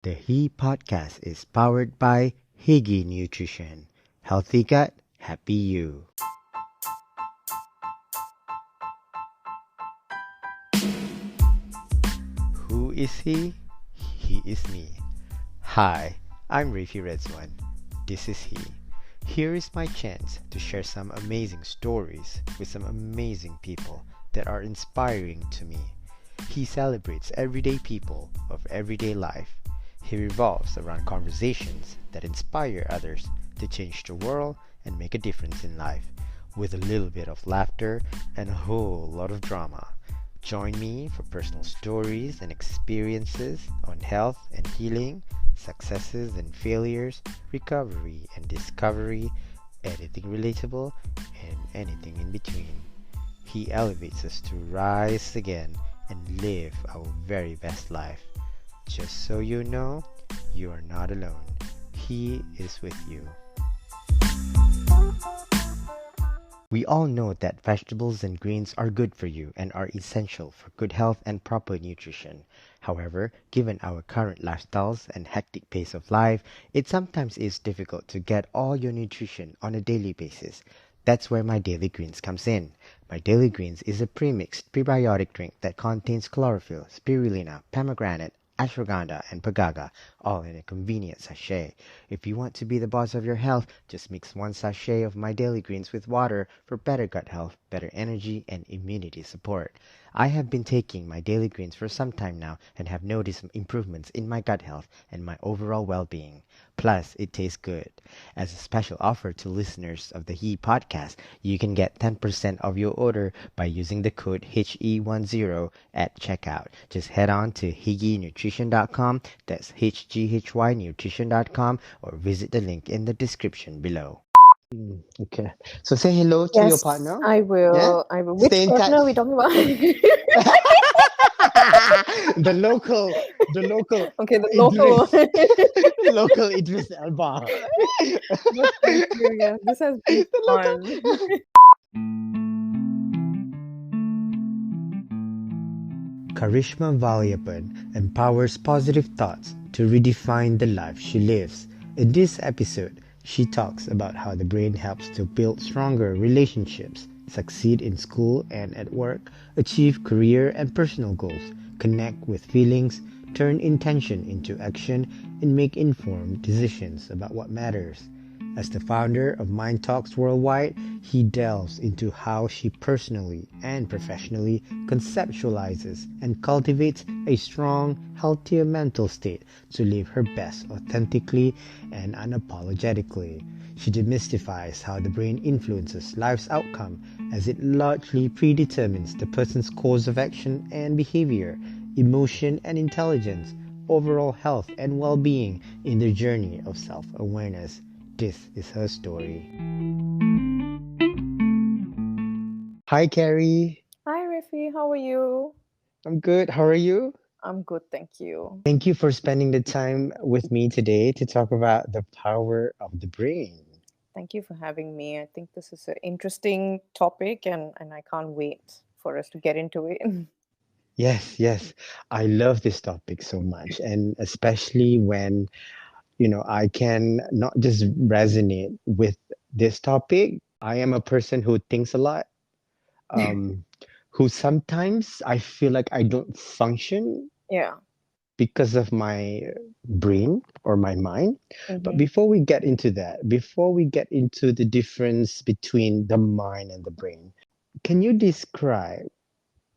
The He podcast is powered by Higgy Nutrition. Healthy gut, happy you. Who is he? He is me. Hi, I'm Rafi Redzwan. This is he. Here is my chance to share some amazing stories with some amazing people that are inspiring to me. He celebrates everyday people of everyday life. He revolves around conversations that inspire others to change the world and make a difference in life, with a little bit of laughter and a whole lot of drama. Join me for personal stories and experiences on health and healing, successes and failures, recovery and discovery, anything relatable, and anything in between. He elevates us to rise again and live our very best life. Just so you know, you are not alone. He is with you. We all know that vegetables and greens are good for you and are essential for good health and proper nutrition. However, given our current lifestyles and hectic pace of life, it sometimes is difficult to get all your nutrition on a daily basis. That's where my Daily Greens comes in. My Daily Greens is a premixed prebiotic drink that contains chlorophyll, spirulina, pomegranate, ashwagandha, and pagaga, all in a convenient sachet. If you want to be the boss of your health, just mix one sachet of My Daily Greens with water for better gut health, better energy, and immunity support. I have been taking My Daily Greens for some time now and have noticed improvements in my gut health and my overall well-being. Plus, it tastes good. As a special offer to listeners of the He podcast, you can get 10% of your order by using the code HE10 at checkout. Just head on to higgynutrition.com, that's HGHYnutrition.com, or visit the link in the description below. Okay. So say hello to your Yes, partner. I Yeah? will. I will. Stay Which in touch. partner are we talking about? the local, the local Okay, the local Idris, one. local Idris Elba. But thank you. Yeah, this has been the fun. local. Karishma Valliappan empowers positive thoughts to redefine the life she lives. In this episode, she talks about how the brain helps to build stronger relationships, succeed in school and at work, achieve career and personal goals, connect with feelings, turn intention into action, and make informed decisions about what matters. As the founder of Mindtalks Worldwide, he delves into how she personally and professionally conceptualizes and cultivates a strong, healthier mental state to live her best authentically and unapologetically. She demystifies how the brain influences life's outcome as it largely predetermines the person's course of action and behavior, emotion and intelligence, overall health and well-being in their journey of self-awareness. This is her story. Hi, Carrie. Hi, Riffy. How are you? I'm good. How are you? I'm good, thank you. Thank you for spending the time with me today to talk about the power of the brain. Thank you for having me. I think this is an interesting topic, and I can't wait for us to get into it. Yes, yes. I love this topic so much, and especially when, I can not just resonate with this topic. I am a person who thinks a lot, um, who sometimes I feel like I don't function Yeah. because of my brain or my mind. But Mm-hmm. before we get into that, before we get into the difference between the mind and the brain, can you describe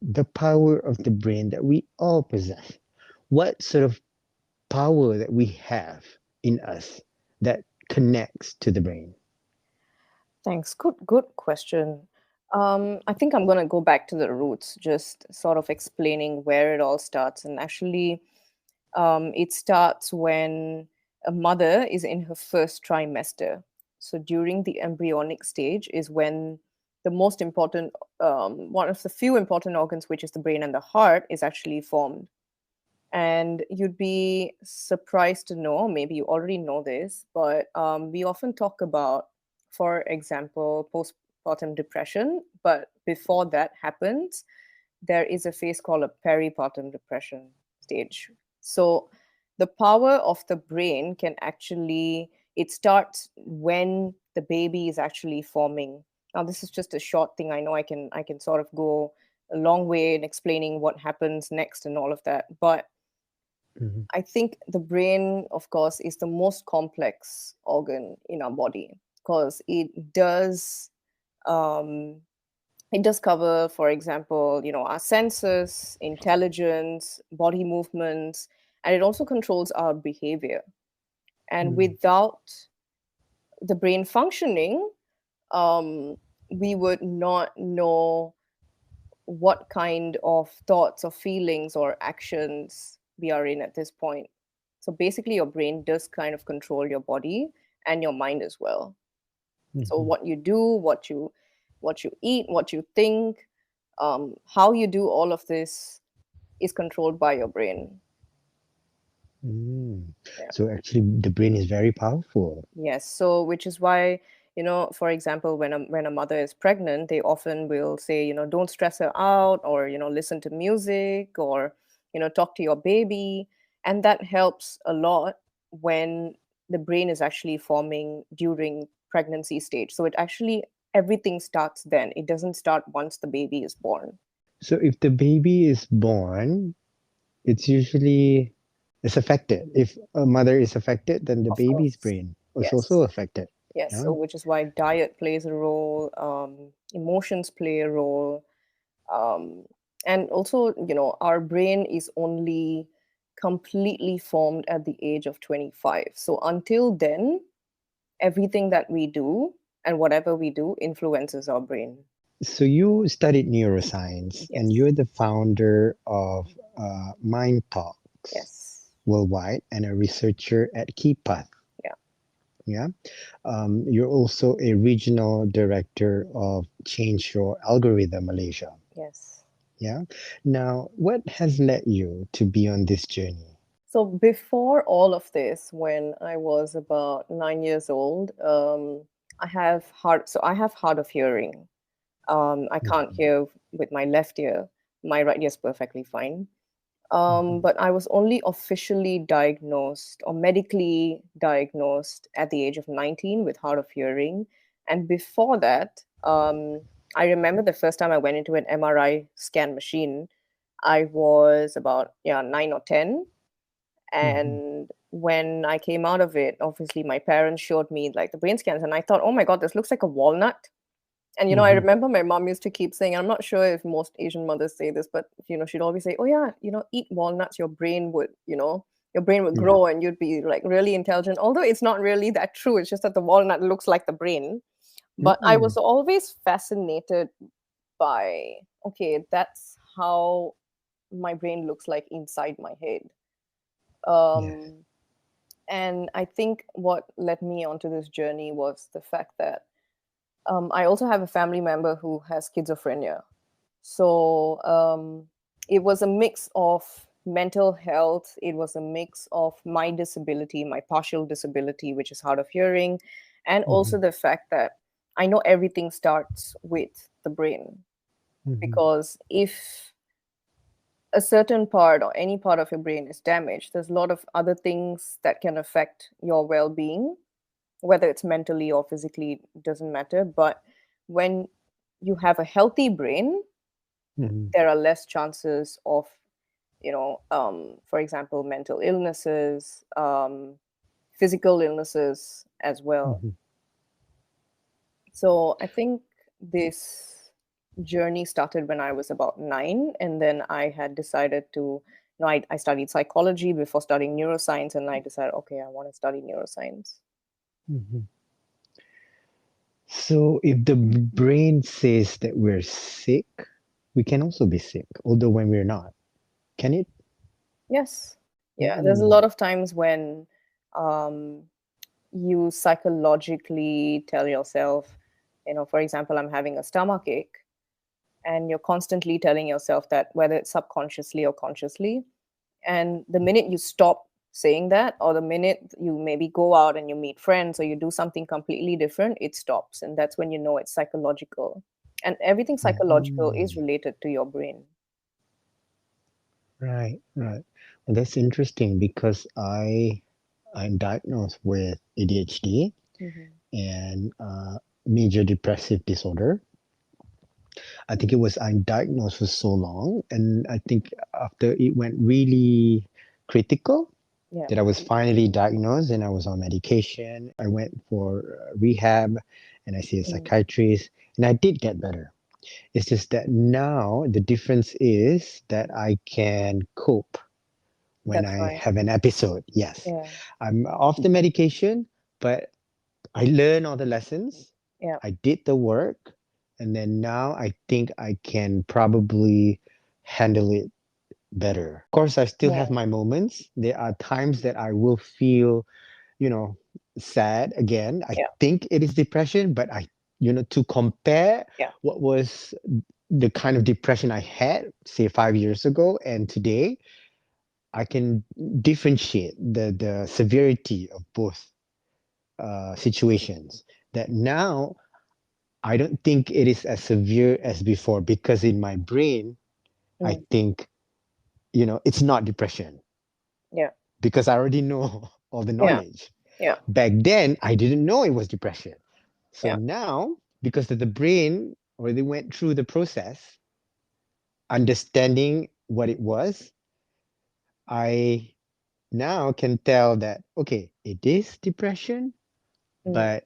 the power of the brain that we all possess? What sort of power that we have in us that connects to the brain? Thanks. Good question. I think I'm gonna go back to the roots, just sort of explaining where it all starts. And actually, it starts when a mother is in her first trimester. So during the embryonic stage is when the most important, one of the few important organs, which is the brain and the heart, is actually formed. And you'd be surprised to know, maybe you already know this, but we often talk about, for example, postpartum depression. But before that happens, there is a phase called a peripartum depression stage. So the power of the brain can actually, it starts when the baby is actually forming. Now this is just a short thing. I know I can sort of go a long way in explaining what happens next and all of that, but Mhm. I think the brain, of course, is the most complex organ in our body because um, it does cover, for example, our senses, intelligence, body movements, and it also controls our behavior. And Mm. without the brain functioning, um, we would not know what kind of thoughts or feelings or actions we are in at this point. So basically, your brain does kind of control your body and your mind as well. So Mhm. what you do, what you eat, what you think, how you do all of this is controlled by your brain. Mm. Yeah. So actually, the brain is very powerful. Yes. So, which is why, for example, when a mother is pregnant, they often will say, don't stress her out, or listen to music, or talk to your baby, and that helps a lot when the brain is actually forming during pregnancy stage. So it actually, everything starts then. It doesn't start once the baby is born. So if the baby is born, it's usually it's affected. If a mother is affected, then the Of baby's course. brain is also Yes. affected. Yes. Yeah. So which is why diet plays a role, emotions play a role, um, and also our brain is only completely formed at the age of 25. So until then, everything that we do and whatever we do influences our brain. So you studied neuroscience, and Yes. you're the founder of Mind Talks Yes. Worldwide and a researcher at KeyPath. Yeah. Yeah. You're also a regional director of Change Your Algorithm Malaysia. Yes. Yeah. Now, what has led you to be on this journey? So before all of this, when I was about 9 years old, I have hard of hearing. I can't Mhm, hear with my left ear. My right ear is perfectly fine. mhm, But I was only officially diagnosed or medically diagnosed at the age of 19 with hard of hearing. And before that, I remember the first time I went into an MRI scan machine, I was about, yeah, 9 or 10. mhm, And when I came out of it, obviously my parents showed me like the brain scans, and I thought, oh my God, this looks like a walnut. And I mhm. remember my mom used to keep saying, I'm not sure if most Asian mothers say this, but she'd always say, "Oh yeah, eat walnuts, your brain would Yeah. grow and you'd be like really intelligent." Although it's not really that true. It's just that the walnut looks like the brain. But I Mm-mm. was always fascinated by, okay, that's how my brain looks like inside my head. Yes. Um, and I think what led me onto this journey was the fact that I also have a family member who has schizophrenia. So it was a mix of mental health, it was a mix of my disability, my partial disability, which is hard of hearing, and also Mhm, the fact that I know everything starts with the brain. mhm. Because if a certain part or any part of your brain is damaged, there's a lot of other things that can affect your well being, whether it's mentally or physically, doesn't matter. But when you have a healthy brain, Mhm, there are less chances of, for example, mental illnesses, physical illnesses as well. mhm, So I think this journey started when I was about 9, and then I had decided to, I studied psychology before studying neuroscience, and I decided, okay, I want to study neuroscience. mhm. So if the brain says that we're sick, we can also be sick, although when we're not. Can it? Yes. Yeah, there's a Mm-mm. lot of times when um, you psychologically tell yourself, for example, I'm having a stomach ache, and you're constantly telling yourself that, whether it's subconsciously or consciously. And the minute you stop saying that, or the minute you maybe go out and you meet friends or you do something completely different, it stops. And that's when you know it's psychological. And everything psychological is Mhm. related to your brain. Right, right. And that's interesting because I'm diagnosed with ADHD Mm-hmm. and major depressive disorder. I think it was I'm diagnosed for so long, and I think after it went really critical, Yeah. that I was finally diagnosed and I was on medication. I went for rehab, and I see a Mm. psychiatrist, and I did get better. It's just that now the difference is that I can cope when That's I right. have an episode. Yes, Yeah. I'm off the medication, but I learned all the lessons. Yeah. I did the work, and then now I think I can probably handle it better. Of course, I still have Yeah. my moments. There are times that I will feel, you know, sad again. I Yeah. think it is depression, but to compare Yeah. what was the kind of depression I had, say, 5 years ago and today, I can differentiate the severity of both situations. That now I don't think it is as severe as before because in my brain, I Mm. think, it's not depression Yeah. because I already know all the Yeah. knowledge. Yeah. Back then, I didn't know it was depression. So Yeah. now, because of the brain already went through the process, understanding what it was, I now can tell that, okay, it is depression, Mm. but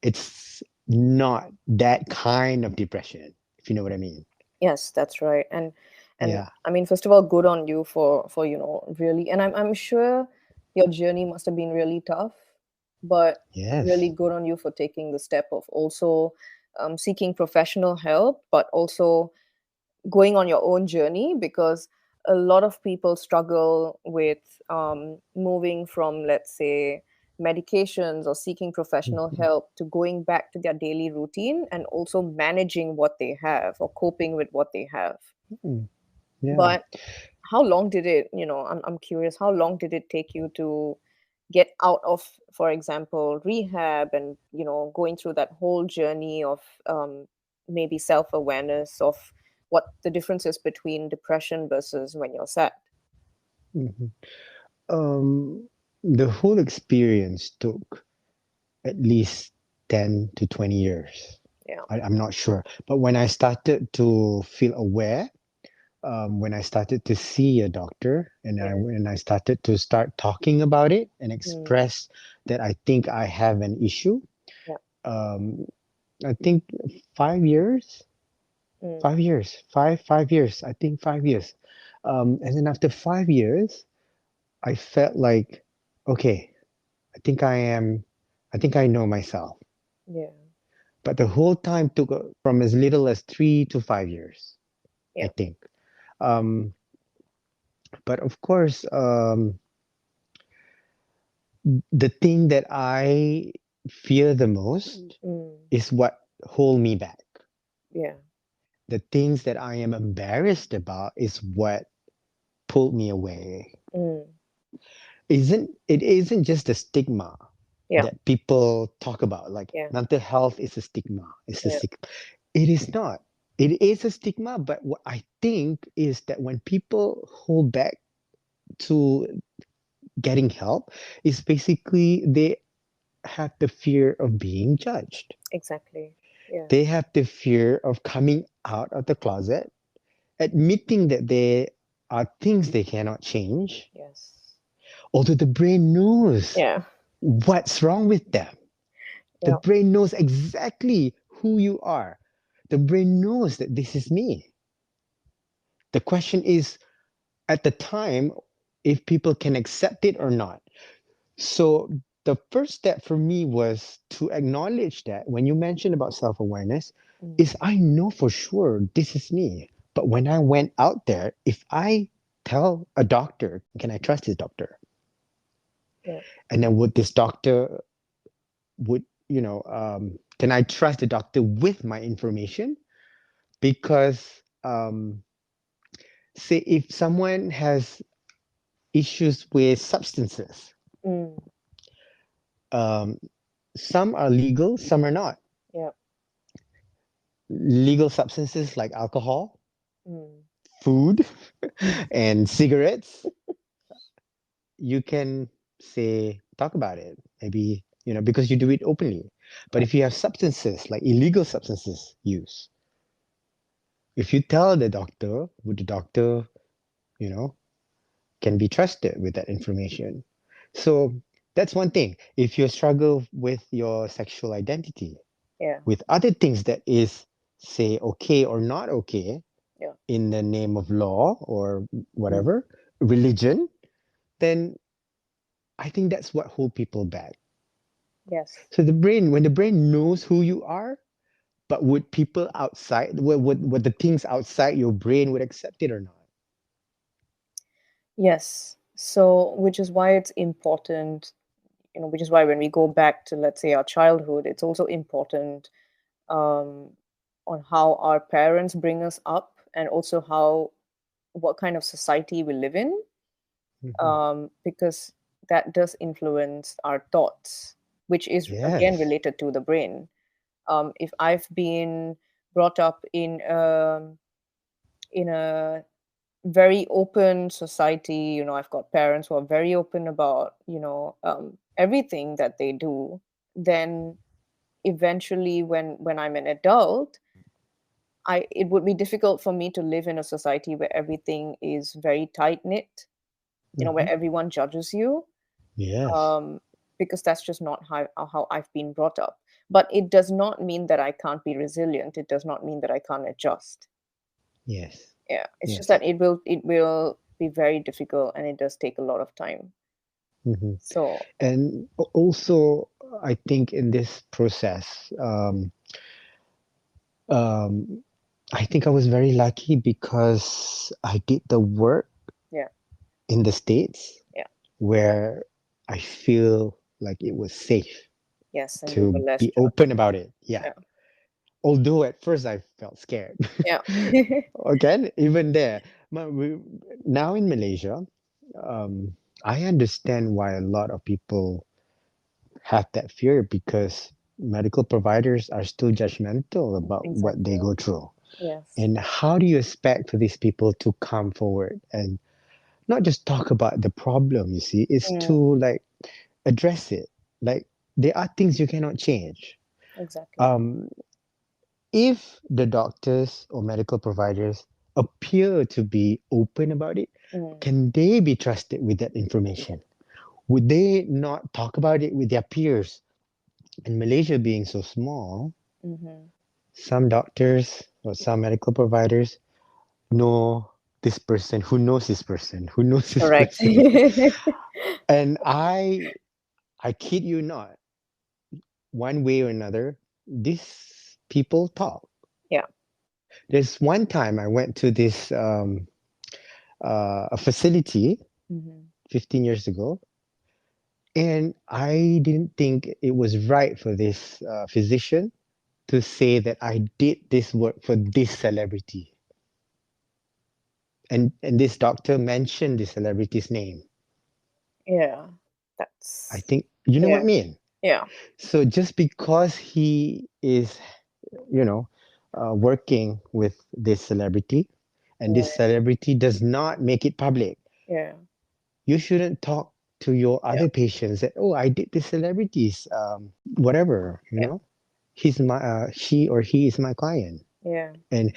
it's not that kind of depression, if you know what I mean. Yes, that's right. And Yeah. I mean, first of all, good on you for really, and I'm sure your journey must have been really tough, but really Yes. good on you for taking the step of also seeking professional help, but also going on your own journey, because a lot of people struggle with moving from, let's say, medications or seeking professional Mhm. help to going back to their daily routine and also managing what they have or coping with what they have. Mm. Yeah. But how long did it, I'm curious, how long did it take you to get out of, for example, rehab and, going through that whole journey of maybe self awareness of what the difference is between depression versus when you're sad? Mhm. The whole experience took at least 10 to 20 years. Yeah. I'm not sure. But when I started to feel aware, when I started to see a doctor and Yeah. when I started to start talking about it and Mm. express that I think I have an issue, Yeah. um, I think 5 years, Mm. 5 years, 5 years, I think 5 years. And then after 5 years, I felt like, okay, I think I know myself. Yeah. But the whole time took from as little as 3 to 5 years, I Yeah. think. Um, but of course, the thing that I fear the most Mm. is what hold me back. Yeah. The things that I am embarrassed about is what pulled me away. Mm. It isn't just a stigma Yeah. that people talk about, like Yeah. mental health is a stigma. It's a Yeah. stigma. It is not. It is a stigma, but what I think is that when people hold back to getting help, is basically they have the fear of being judged. Exactly. Yeah. They have the fear of coming out of the closet, admitting that there are things they cannot change, Yes. although the brain knows Yeah. what's wrong with them. The Yeah. brain knows exactly who you are. The brain knows that this is me. The question is, at the time, if people can accept it or not. So the first step for me was to acknowledge that when you mentioned about self-awareness, Mm. is I know for sure this is me. But when I went out there, if I tell a doctor, can I trust this doctor? Yeah. And then would this doctor would can I trust the doctor with my information? Because say if someone has issues with substances, Mm. um, some are legal, some are not. Yeah. Legal substances like alcohol, Mm. food, and cigarettes you can say talk about it, maybe, because you do it openly. But Yeah. if you have substances like illegal substances use, if you tell the doctor, would the doctor, you know can be trusted with that information? So that's one thing. If you struggle with your sexual identity, Yeah. with other things that is, say, okay or not okay Yeah. in the name of law or Mm. whatever, religion, then I think that's what hold people back. Yes. So the brain, when the brain knows who you are, but would people outside, would the things outside your brain would accept it or not? Yes. So, which is why it's important, which is why when we go back to, let's say, our childhood, it's also important um, on how our parents bring us up and also what kind of society we live in, Hmm. because that does influence our thoughts, which is again Yes. related to the brain. If I've been brought up in a very open society, I've got parents who are very open about everything that they do, then eventually when I'm an adult, I it would be difficult for me to live in a society where everything is very tight knit, Hmm. where everyone judges you, Yes. um, because that's just not how I've been brought up. But it does not mean that I can't be resilient. It does not mean that I can't adjust. Yes. Yeah, it's just Yes. that it will be very difficult and it does take a lot of time. Hmm. So And also, I think in this process, um, I think I was very lucky because I did the work yeah, in the States yeah, where I feel like it was safe yes, and you were to less be judged. open about it. Yeah. Yeah, Although at first I felt scared. yeah. Again, even there. Now in Malaysia, um, I understand why a lot of people have that fear because medical providers are still judgmental about what they Exactly. go through. Yes. And how do you expect for these people to come forward and not just talk about the problem, you see, it's to Mm, like address it. Like there are things you cannot change. exactly. Um, if the doctors or medical providers appear to be open about it, Mm, can they be trusted with that information? Would they not talk about it with their peers? And Malaysia being so small, mm-hmm. some doctors or some medical providers know this person who knows this person who knows this Correct. person. And I kid you not, one way or another, these people talk. Yeah. There's one time I went to this a facility Mm-hmm. 15 years ago, and I didn't think it was right for this physician to say that I did this work for this celebrity. And this doctor mentioned the celebrity's name. Yeah. I That's think you know what I yeah. mean. Yeah. So just because he is, you know, working with this celebrity, and this Yeah. celebrity does not make it public, Yeah. you shouldn't talk to your Yeah. other patients that, oh, I did this celebrity's whatever, Yeah. he's my she or he is my client. Yeah. And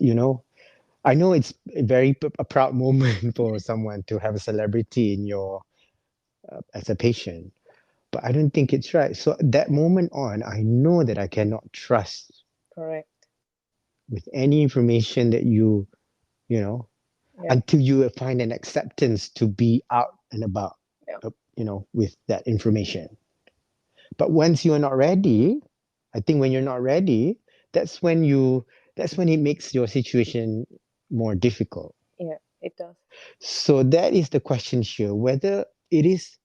you know, I know it's a very a proud moment for someone to have a celebrity in your as a patient, but I don't think it's right. So that moment on, I know that I cannot trust Correct. with any information that you know, Yeah. until you find an acceptance to be out and about, Yeah. with that information. But once you're not ready, I think when you're not ready, that's when you that's when it makes your situation more difficult. Yeah. It does. So that is the question here, whether is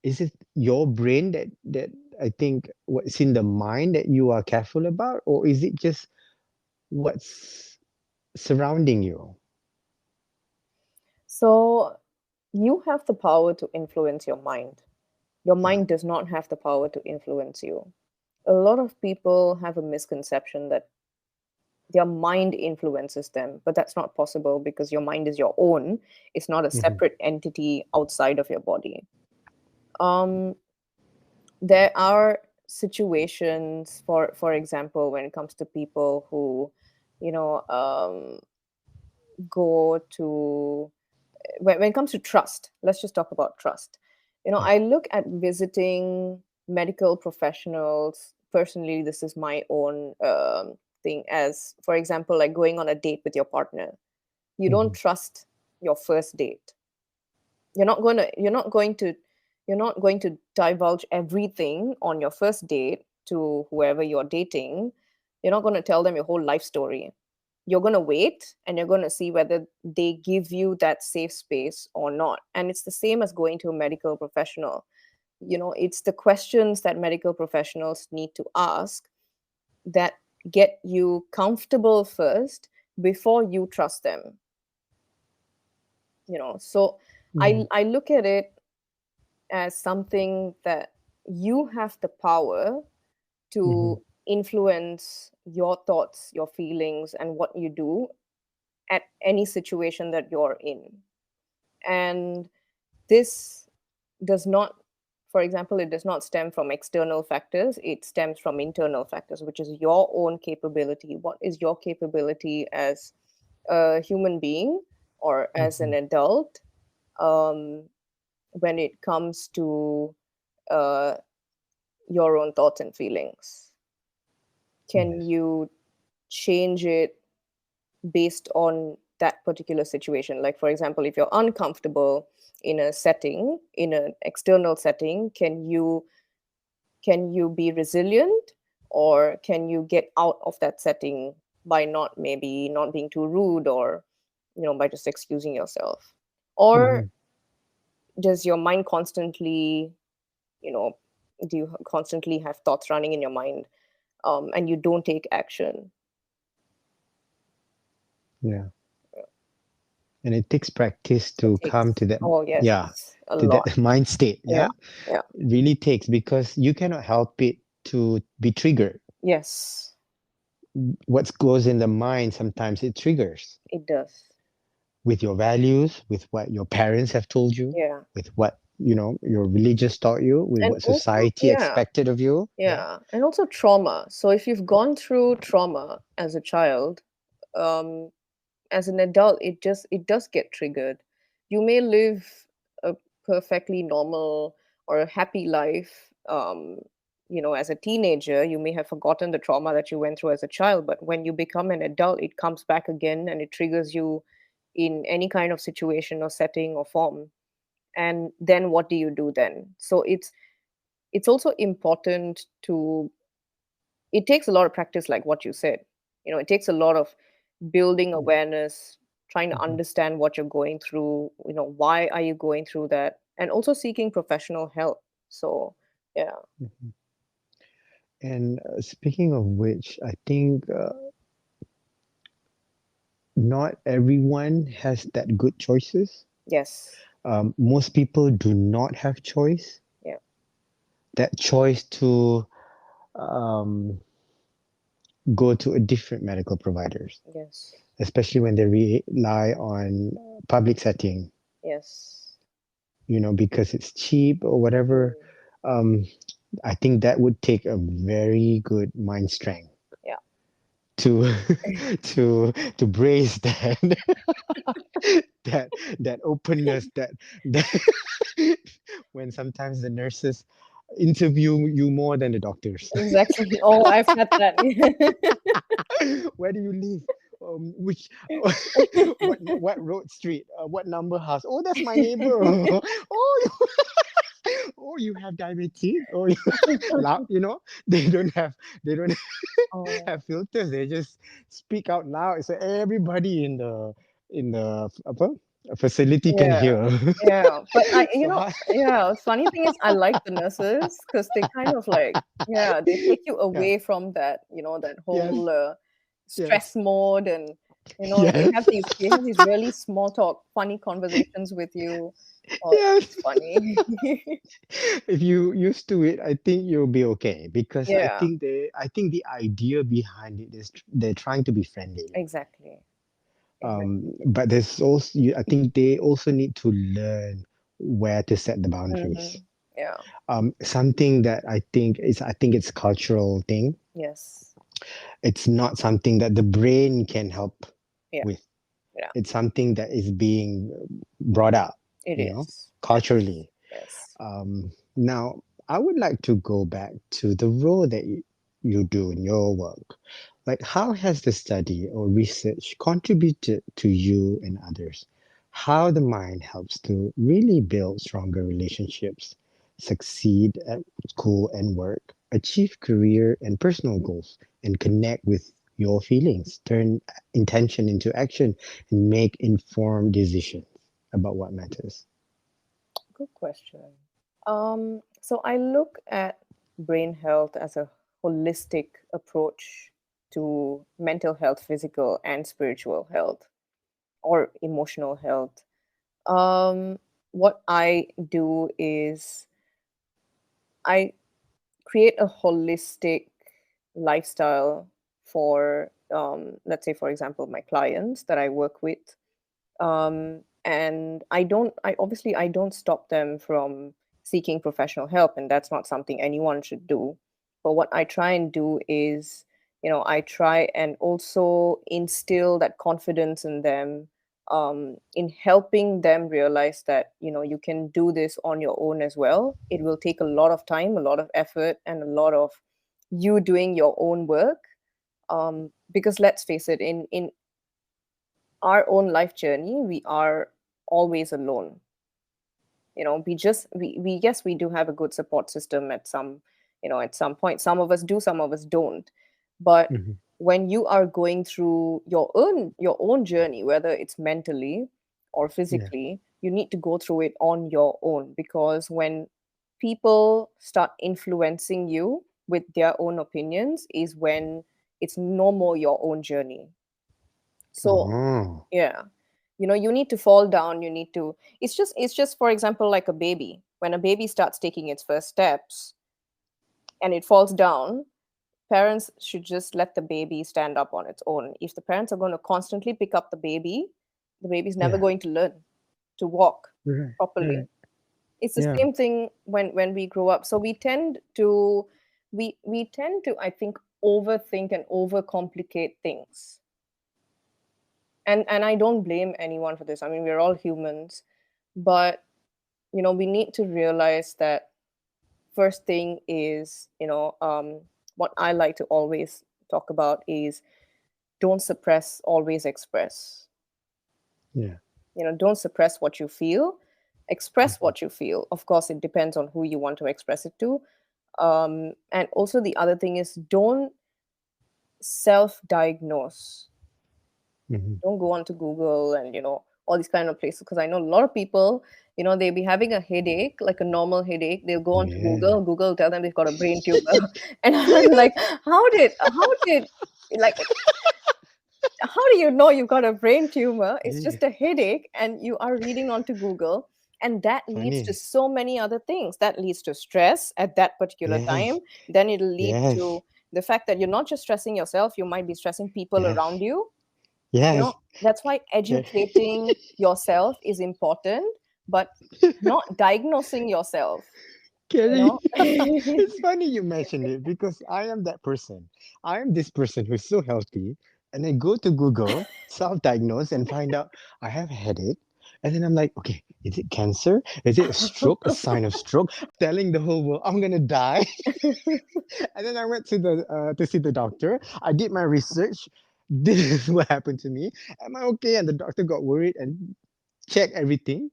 it your brain that I think what's in the mind that you are careful about, or is it just what's surrounding you? So you have the power to influence your mind. Your Yeah. mind does not have the power to influence you. A lot of people have a misconception that their mind influences them, but that's not possible because your mind is your own. It's not a Mm-hmm. separate entity outside of your body. um, there are situations, for example, when it comes to people who, you know, go to, when it comes to trust, let's just talk about trust. Yeah. I look at visiting medical professionals personally. This is my own thing, as for example, like going on a date with your partner. You Mm-hmm. don't trust your first date. You're not going to divulge everything on your first date to whoever you're dating. You're not going to tell them your whole life story. You're going to wait and you're going to see whether they give you that safe space or not. And it's the same as going to a medical professional. It's the questions that medical professionals need to ask that get you comfortable first before you trust them. So Mm-hmm. I look at it as something that you have the power Mm-hmm. to influence your thoughts, your feelings, and what you do at any situation that you're in. And this does not, for example, it does not stem from external factors, it stems from internal factors, which is your own capability. What is your capability as a human being or as Mm-hmm. an adult, um, when it comes to uh, your own thoughts and feelings? Can Yes. you change it based on that particular situation? Like, for example, if you're uncomfortable in a setting, in an external setting, can you be resilient, or can you get out of that setting by not being too rude, or by just excusing yourself? Or Mm-hmm. does your mind constantly, you know do you constantly have thoughts running in your mind, and you don't take action? Yeah. And it takes practice It to come takes, to that, oh yeah, yes, a to that lot. mind state. Yeah, Yeah. yeah, It really takes, because you cannot help it to be triggered. yes, What goes in the mind, sometimes it triggers it does. with your values, with what your parents have told you, Yeah. with what, your religious taught you, with And what also, society expected of you. Yeah. and also trauma. So if you've gone through trauma as a child, um as an adult, it does get triggered. You may live a perfectly normal or a happy life, as a teenager. You may have forgotten the trauma that you went through as a child, but when you become an adult, it comes back again and it triggers you in any kind of situation or setting or form. And then what do you do then? So it's also important to, it takes a lot of practice, like what you said. It takes a lot of building awareness, trying to Mhm, understand what you're going through, why are you going through that, and also seeking professional help. So yeah. mhm. And speaking of which, I think not everyone has that good choices. Yes. Most people do not have choice. Yeah. That choice to um, go to a different medical providers, Yes. especially when they rely on public setting, Yes. because it's cheap or whatever. Mm. Um, I think that would take a very good mind strength Yeah. to to brace that that that openness, that when sometimes the nurses interview you more than the doctors. Exactly. Oh, I've had that. Where do you live? Which what road street? What number house? Oh, that's my neighbor. Oh, oh, you have diabetes. Oh, loud. They don't Oh, have filters. They just speak out loud, so everybody in the apa, facility can yeah. hear. Yeah, but So how? funny thing is, I like the nurses because they kind of like, yeah, they take you Yeah. away from that, that Yes. whole stress Yes. mode, and You know, Yes. they have these really small talk, funny conversations with you. Oh, Yes. it's funny. If you used to it, I think you'll be okay because Yeah, I think the idea behind it is they're trying to be friendly. exactly. Exactly. But there's also I think they also need to learn where to set the boundaries. Yeah. Something that I think it's cultural thing. Yes. It's not something that the brain can help Yeah. with. Yeah. It's something that is being brought out, It you know, is. Yes. culturally. Yes. Now, I would like to go back to the role that you do in your work. Like, how has the study or research contributed to you and others? How the mind helps to really build stronger relationships, succeed at school and work, achieve career and personal goals, and connect with your feelings, turn intention into action, and make informed decisions about what matters. Good question. So I look at brain health as a holistic approach to mental health, physical and spiritual health, or emotional health. Um, what I do is I create a holistic lifestyle for, let's say, for example, my clients that I work with. And I obviously I don't stop them from seeking professional help, and that's not something anyone should do. But what I try and do is, I try and also instill that confidence in them, in helping them realize that, you can do this on your own as well. It will take a lot of time, a lot of effort, and a lot of you doing your own work. Because let's face it, in our own life journey, we are always alone. We yes, we do have a good support system at some, at some point. Some of us do, some of us don't. But Mhm. when you are going through your own journey, whether it's mentally or Yeah. physically, you need to go through it on your own, because when people start influencing you with their own opinions is when it's no more your own journey. So Oh. yeah, you need to fall down, you need to it's just for example, like a baby. When a baby starts taking its first steps and it falls down, parents should just let the baby stand up on its own. If the parents are going to constantly pick up the baby's never Yeah. going to learn to walk Right. properly. Right. It's the Yeah. same thing when we grow up. So we tend to, I think, overthink and overcomplicate things. And I don't blame anyone for this. I mean, we're all humans. But we need to realize that first thing is, what I like to always talk about is, don't suppress, always express. Yeah. Don't suppress what you feel, express what you feel. Of course, it depends on who you want to express it to. And also, the other thing is, don't self-diagnose. Hmm. Don't go onto Google and all these kind of places, because I know a lot of people, they be having a headache, like a normal headache. They'll go onto Yeah. Google will tell them they've got a brain tumor. And I'm like, how did like how do you know you've got a brain tumor? It's Yeah. just a headache, and you are reading onto Google. And that leads to Funny. so many other things. That leads to stress at that particular time. Yes. Then it'll lead Yes. to the fact that you're not just stressing yourself, you might be stressing people around Yes. you. Yes. That's why Yeah. educating yourself is important, but not diagnosing yourself, you Carrie, know it's funny you mentioned it because I am that person. I am this person who's so healthy, and I go to Google, self-diagnose, and find out I have a headache. And then I'm like, okay, is it cancer? Is it a stroke? A sign of stroke? Telling the whole world I'm gonna die. And then I went to see the doctor. I did my research. This is what happened to me. Am I okay? And the doctor got worried and checked everything.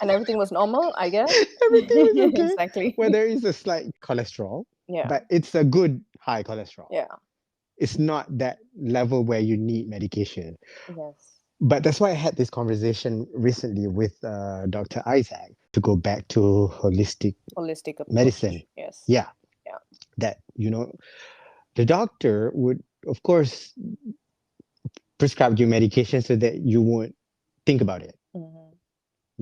and everything was normal, I guess. Everything was okay. Exactly. Well, there is a slight cholesterol, Yeah. but it's a good high cholesterol. Yeah. It's not that level where you need medication. Yes. But that's why I had this conversation recently with Dr. Isaac to go back to holistic Holistic medicine. approach. Yes. Yeah, Yeah. that, the doctor would, of course, prescribed you medication so that you won't think about it, Hmm.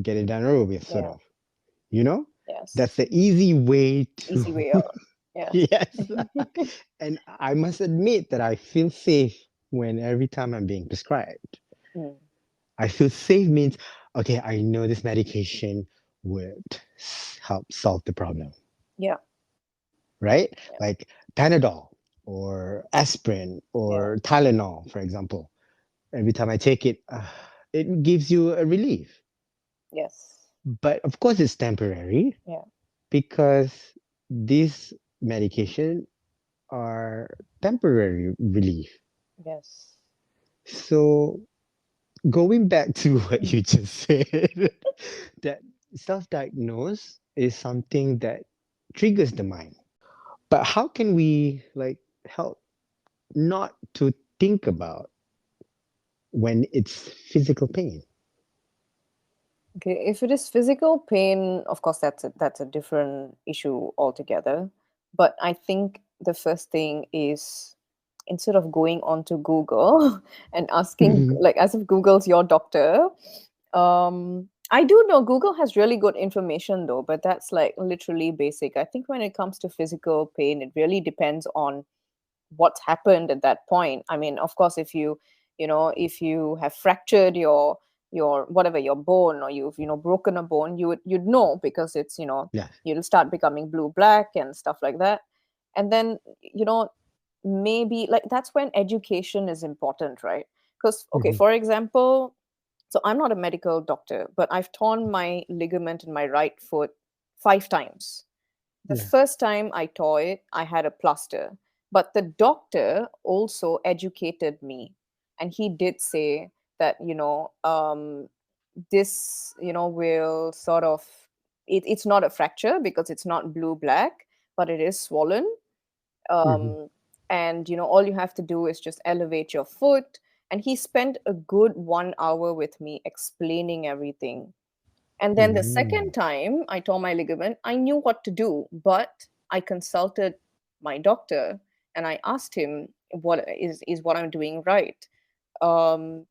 get it done over with, sort Yeah. of. You know, Yes. that's the easy way to. Easy way out. Yes. Yes. And I must admit that I feel safe when every time I'm being prescribed. Mm. I feel safe means, okay, I know this medication would help solve the problem, Yeah. right? Yeah. Like Panadol or aspirin Yeah. or Tylenol, for example. Every time I take it, it gives you a relief. Yes. But of course, it's temporary Yeah. because these medication are temporary relief. Yes. So going back to what Mm. you just said, that self-diagnose is something that triggers the mind. But how can we like help not to think about when it's physical pain? Okay, if it is physical pain, of course that's a different issue altogether. But I think the first thing is, instead of going onto Google and asking, Mhm. like, as if Google's your doctor, I do know Google has really good information though, but that's like literally basic. I think when it comes to physical pain, it really depends on what's happened at that point. I mean, of course, if if you have fractured your whatever, your bone, or you've broken a bone, you'd know, because it's Yes. you'll start becoming blue black and stuff like that. And then maybe, like, that's when education is important, right? Because, okay, Hmm. for example, so I'm not a medical doctor, but I've torn my ligament in my right foot 5 times. The Yeah. first time I tore it, I had a plaster, but the doctor also educated me, and he did say that this will sort of, it's not a fracture because it's not blue black, but it is swollen. Hmm. um, and all you have to do is just elevate your foot. And he spent a good 1 hour with me explaining everything. And then the Mm. second time I tore my ligament, I knew what to do, but I consulted my doctor and I asked him, what is what I'm doing right? um,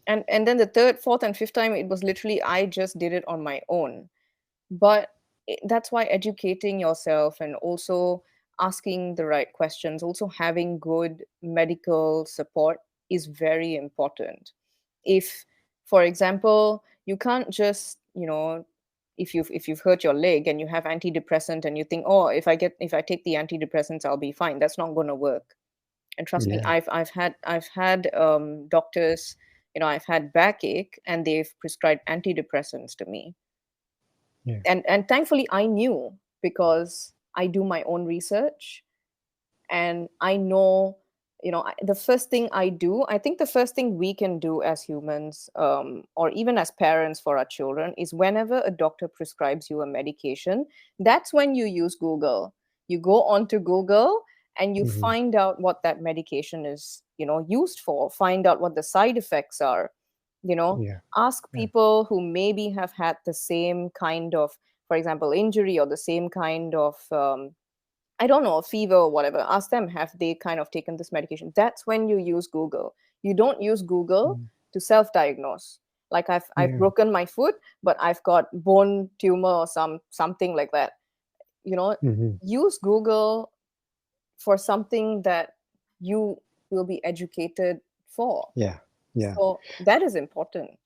and then the third, fourth, and fifth time, it was literally, I just did it on my own. But that's why educating yourself and also asking the right questions, also having good medical support, is very important. If, for example, you can't just if you've hurt your leg and you have antidepressant and you think, oh, if I take the antidepressants, I'll be fine. That's not going to work. And trust me, Yeah. I've had doctors, I've had backache and they've prescribed antidepressants to me. Yeah. And thankfully I knew, because I do my own research, and I know, the first thing I do, I think the first thing we can do as humans, or even as parents for our children, is whenever a doctor prescribes you a medication, that's when you use Google. You go onto Google and you Hmm. find out what that medication is used for, find out what the side effects are. you know Yeah. Ask Yeah. people who maybe have had the same kind of, for example, injury, or the same kind of, I don't know, a fever or whatever. Ask them, have they kind of taken this medication? That's when you use Google. You don't use Google Mm. to self-diagnose. Like, I've Yeah. broken my foot, but I've got bone tumor or something like that. You know, Hmm. use Google for something that you will be educated for. Yeah. Yeah. So that is important.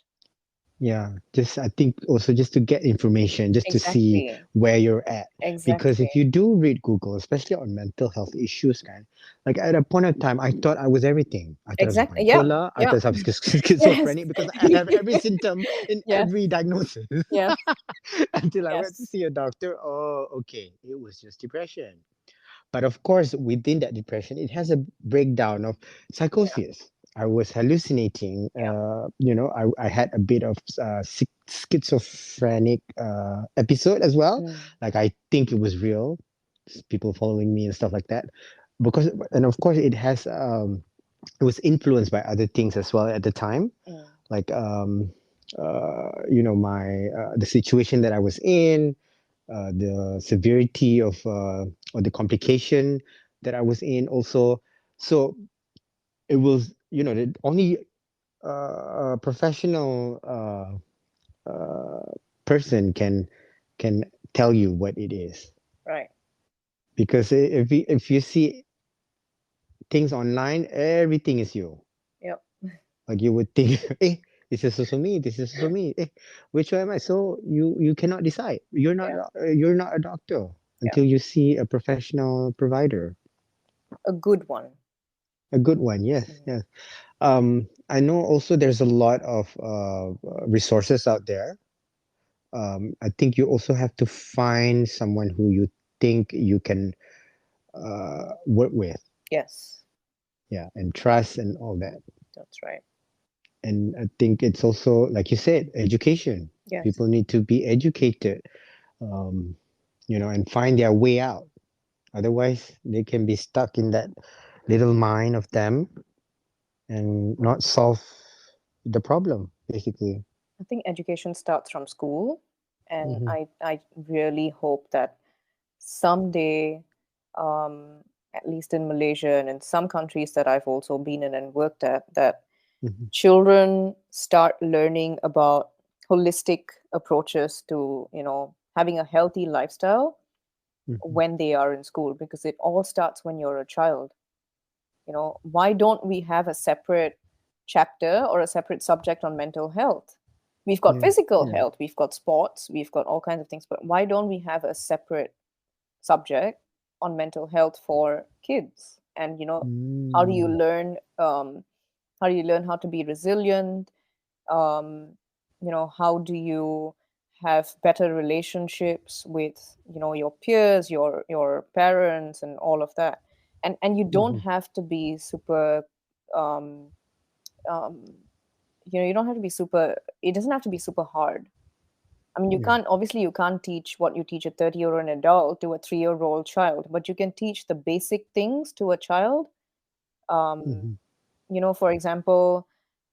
Yeah, just I think also just to get information, just to see Exactly. where you're at. Because Exactly. if you do read Google, especially on mental health issues, kind like at a point of time, I thought I was everything. I thought I was Exactly. Yeah. bipolar. I Yeah. thought I was Yes. schizophrenic because I have every symptom in Yes. every diagnosis Yes. until I went to Yes. see a doctor. Oh, okay, it was just depression. But of course, within that depression, it has a breakdown of Yeah. psychosis. I was hallucinating. Yeah. I had a bit of schizophrenic episode as well. Mm. Like I think it was real, people following me and stuff like that. Because and of course, it was influenced by other things as well at the time, Mm. like my the situation that I was in, the severity of or the complication that I was in also. So it was, the only a professional person can tell you what it is, Right. because if you see things online, everything is you. Yep. Like you would think, hey, this is also me. This is also me. Eh, which one am I? So you cannot decide. Yeah. You're not a doctor Yeah. until you see a professional provider, A good one. a good one. Yes, Mhm. yes. I know also there's a lot of resources out there. I think you also have to find someone who you think you can work with, Yes, yeah, and trust and all that. that's right. And I think it's also, like you said, education. Yes. People need to be educated, um, and find their way out. Otherwise, they can be stuck in that little mind of them and not solve the problem, basically. I think education starts from school, and Hmm. I really hope that someday, at least in Malaysia and in some countries that I've also been in and worked at, that Hmm. children start learning about holistic approaches to, having a healthy lifestyle Hmm. when they are in school, because it all starts when you're a child. Why don't we have a separate chapter or a separate subject on mental health? We've got Yeah, physical yeah. health, we've got sports, we've got all kinds of things, but why don't we have a separate subject on mental health for kids? And how do you Mm. learn how do you learn how to be resilient? um, how do you have better relationships with your peers, your parents, and all of that? And you don't Mhm. have to be super um, um, you don't have to be super, it doesn't have to be super hard. I mean, you Yeah. can't, obviously you can't teach what you teach a 30-year old adult to a 3-year-old child, but you can teach the basic things to a child. um, Mhm. for example,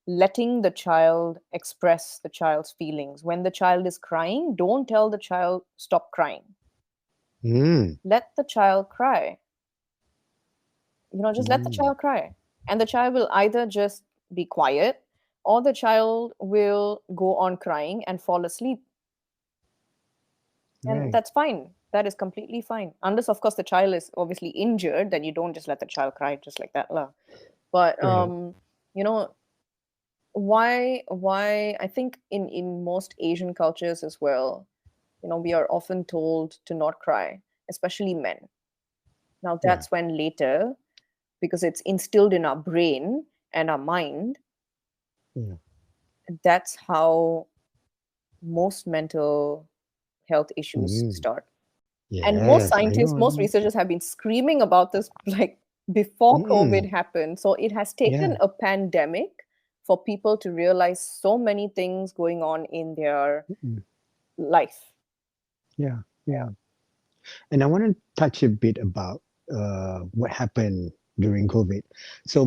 letting the child express the child's feelings. When the child is crying, don't tell the child stop crying. Mm. Let the child cry. Just let the Mm. child cry. And the child will either just be quiet, or the child will go on crying and fall asleep. And Right. that's fine. That is completely fine. Unless, of course, the child is obviously injured, then you don't just let the child cry just like that. Lah. But Right. you know, why I think in most Asian cultures as well, we are often told to not cry, especially men. Now Yeah. that's when later, because it's instilled in our brain and our mind, Yeah. that's how most mental health issues Mm. start. And most Yes, I scientists, know. I most know. researchers have been screaming about this like before Mm. COVID happened. So it has taken Yeah. a pandemic for people to realize so many things going on in their Mm. life. Yeah. Yeah. Yeah. And I want to touch a bit about what happened during COVID. So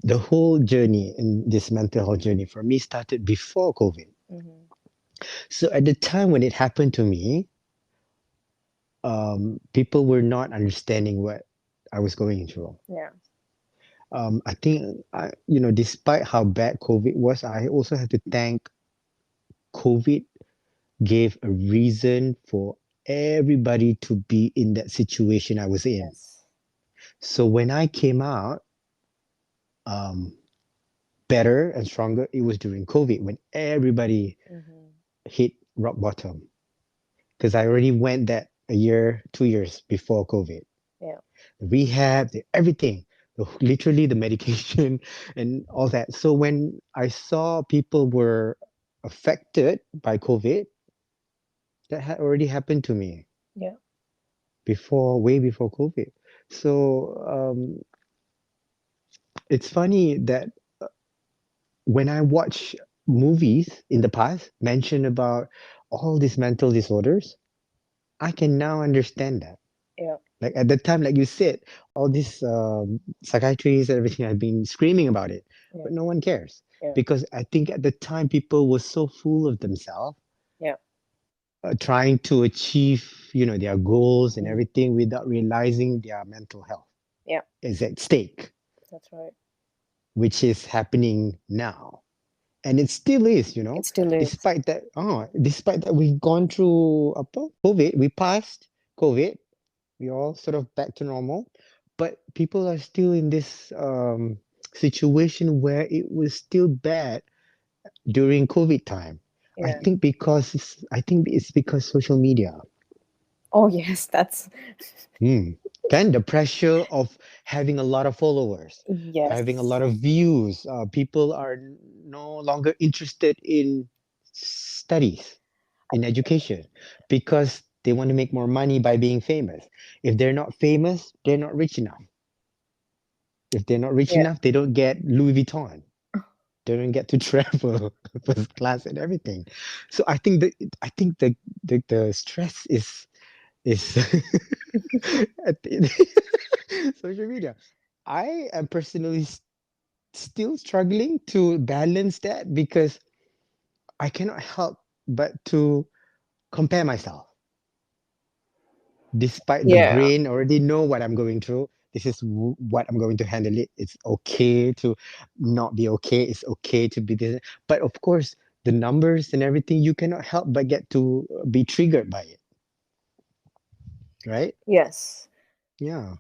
the whole journey in this mental health journey for me started before COVID. Hmm. So at the time when it happened to me, people were not understanding what I was going through. Yeah. I think despite how bad COVID was, I also have to thank COVID gave a reason for everybody to be in that situation I was in. Yes. So when I came out, um, better and stronger, it was during COVID when everybody Hmm. hit rock bottom. Because I already went that a year, 2 years before COVID. Yeah. The rehab, everything, literally the medication and all that. So when I saw people were affected by COVID, that had already happened to me Yeah. before, way before COVID. So it's funny that when I watch movies in the past mention about all these mental disorders, I can now understand that. Yeah. Like at the time, like you said, all these psychiatrists and everything have been screaming about it, Yeah. but no one cares Yeah. because I think at the time people were so full of themselves, Yeah. trying to achieve, their goals and Mm. everything without realizing their mental health Yeah. is at stake. That's right. which is happening now. And it still is, It still is. despite that we've gone through COVID, we passed COVID, we all sort of back to normal, but people are still in this situation where it was still bad during COVID time. Yeah. I think it's because social media. Oh, yes, that's Hmm. Kind the pressure of having a lot of followers, having a yes. lot of views. People are no longer interested in studies, in education, because they want to make more money by being famous. If they're not famous, they're not rich enough. If they're not rich Yeah. enough, they don't get Louis Vuitton. They don't get to travel first class and everything. So I think the stress is at social media. I am personally still struggling to balance that because I cannot help but to compare myself. Despite the Yeah. brain already know what I'm going through, this is what I'm going to handle it. It's okay to not be okay. It's okay to be this. But of course, the numbers and everything, you cannot help but get to be triggered by it, right? Yes. Yeah.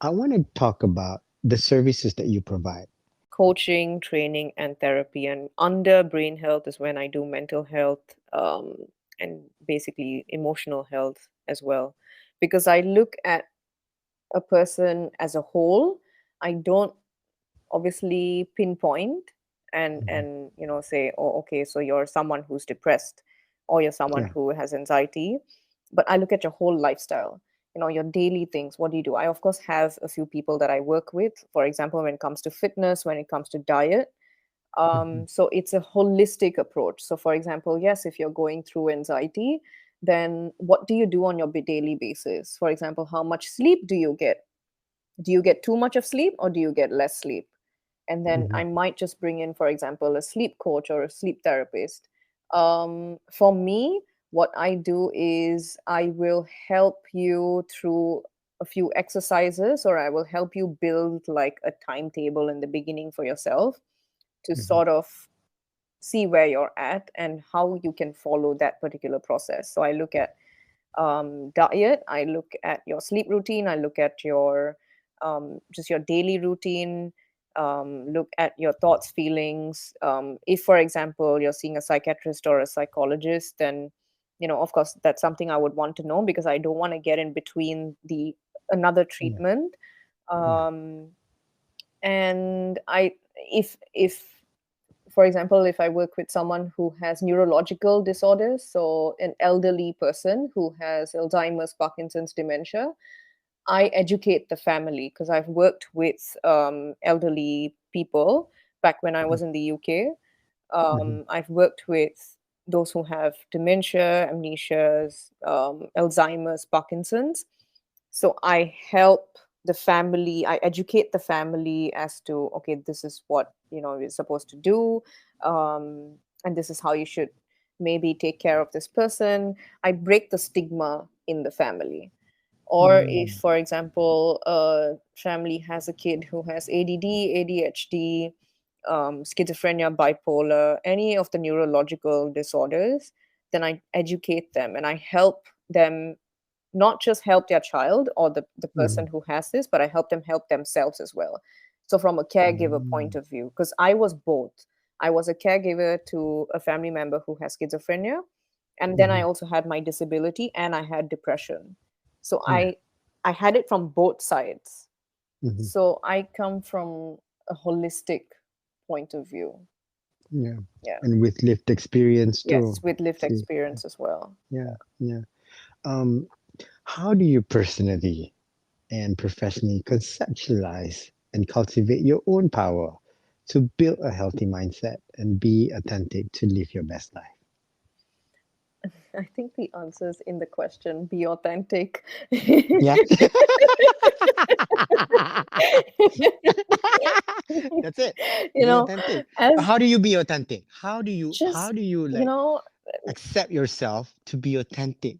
I want to talk about the services that you provide. Coaching, training, and therapy. And under brain health is when I do mental health, and basically emotional health as well. Because I look at a person as a whole. I don't obviously pinpoint Mhm. and say, oh, okay, so you're someone who's depressed or you're someone Yeah. who has anxiety. But I look at your whole lifestyle, your daily things. What do you do? I of course have a few people that I work with, for example, when it comes to fitness, when it comes to diet. Mhm. So it's a holistic approach. So for example, yes, if you're going through anxiety, then what do you do on your daily basis? For example, how much sleep do you get? Do you get too much of sleep or do you get less sleep? And then I Mhm. might just bring in, for example, a sleep coach or a sleep therapist. For me, what I do is I will help you through a few exercises, or I will help you build like a timetable in the beginning for yourself to Mhm. sort of see where you're at and how you can follow that particular process. So I look at diet, I look at your sleep routine, I look at your just your daily routine, look at your thoughts, feelings. If, for example, you're seeing a psychiatrist or a psychologist, then of course, that's something I would want to know because I don't want to get in between the another Yeah. treatment. Yeah. Um, and if for example, if I work with someone who has neurological disorders, so an elderly person who has Alzheimer's, Parkinson's, dementia, I educate the family because I've worked with elderly people back when I was in the UK. Mhm. I've worked with those who have dementia, amnesias, Alzheimer's, Parkinson's. So I help the family, I educate the family as to, okay, this is what you're supposed to do, and this is how you should maybe take care of this person. I break the stigma in the family. Or if, Mm. for example, a family has a kid who has ADD, ADHD, schizophrenia, bipolar, any of the neurological disorders, then I educate them and I help them, not just help their child or the person Mhm. who has this, but I help them help themselves as well. So from a caregiver point Mm. of view, because I was both. I was a caregiver to a family member who has schizophrenia, and then I Mhm. also had my disability and I had depression. So Yeah. I had it from both sides. Mhm. So I come from a holistic point of view. Yeah. Yeah. And with lived experience too. Yes, with lived See. experience as well. Yeah. Yeah. Um, how do you personally and professionally conceptualize and cultivate your own power to build a healthy mindset and be authentic to live your best life? I think the answer is in the question, be authentic. Yeah. That's it. you Be know, authentic. But as how do you be authentic? How just, do you you like know, accept yourself to be authentic?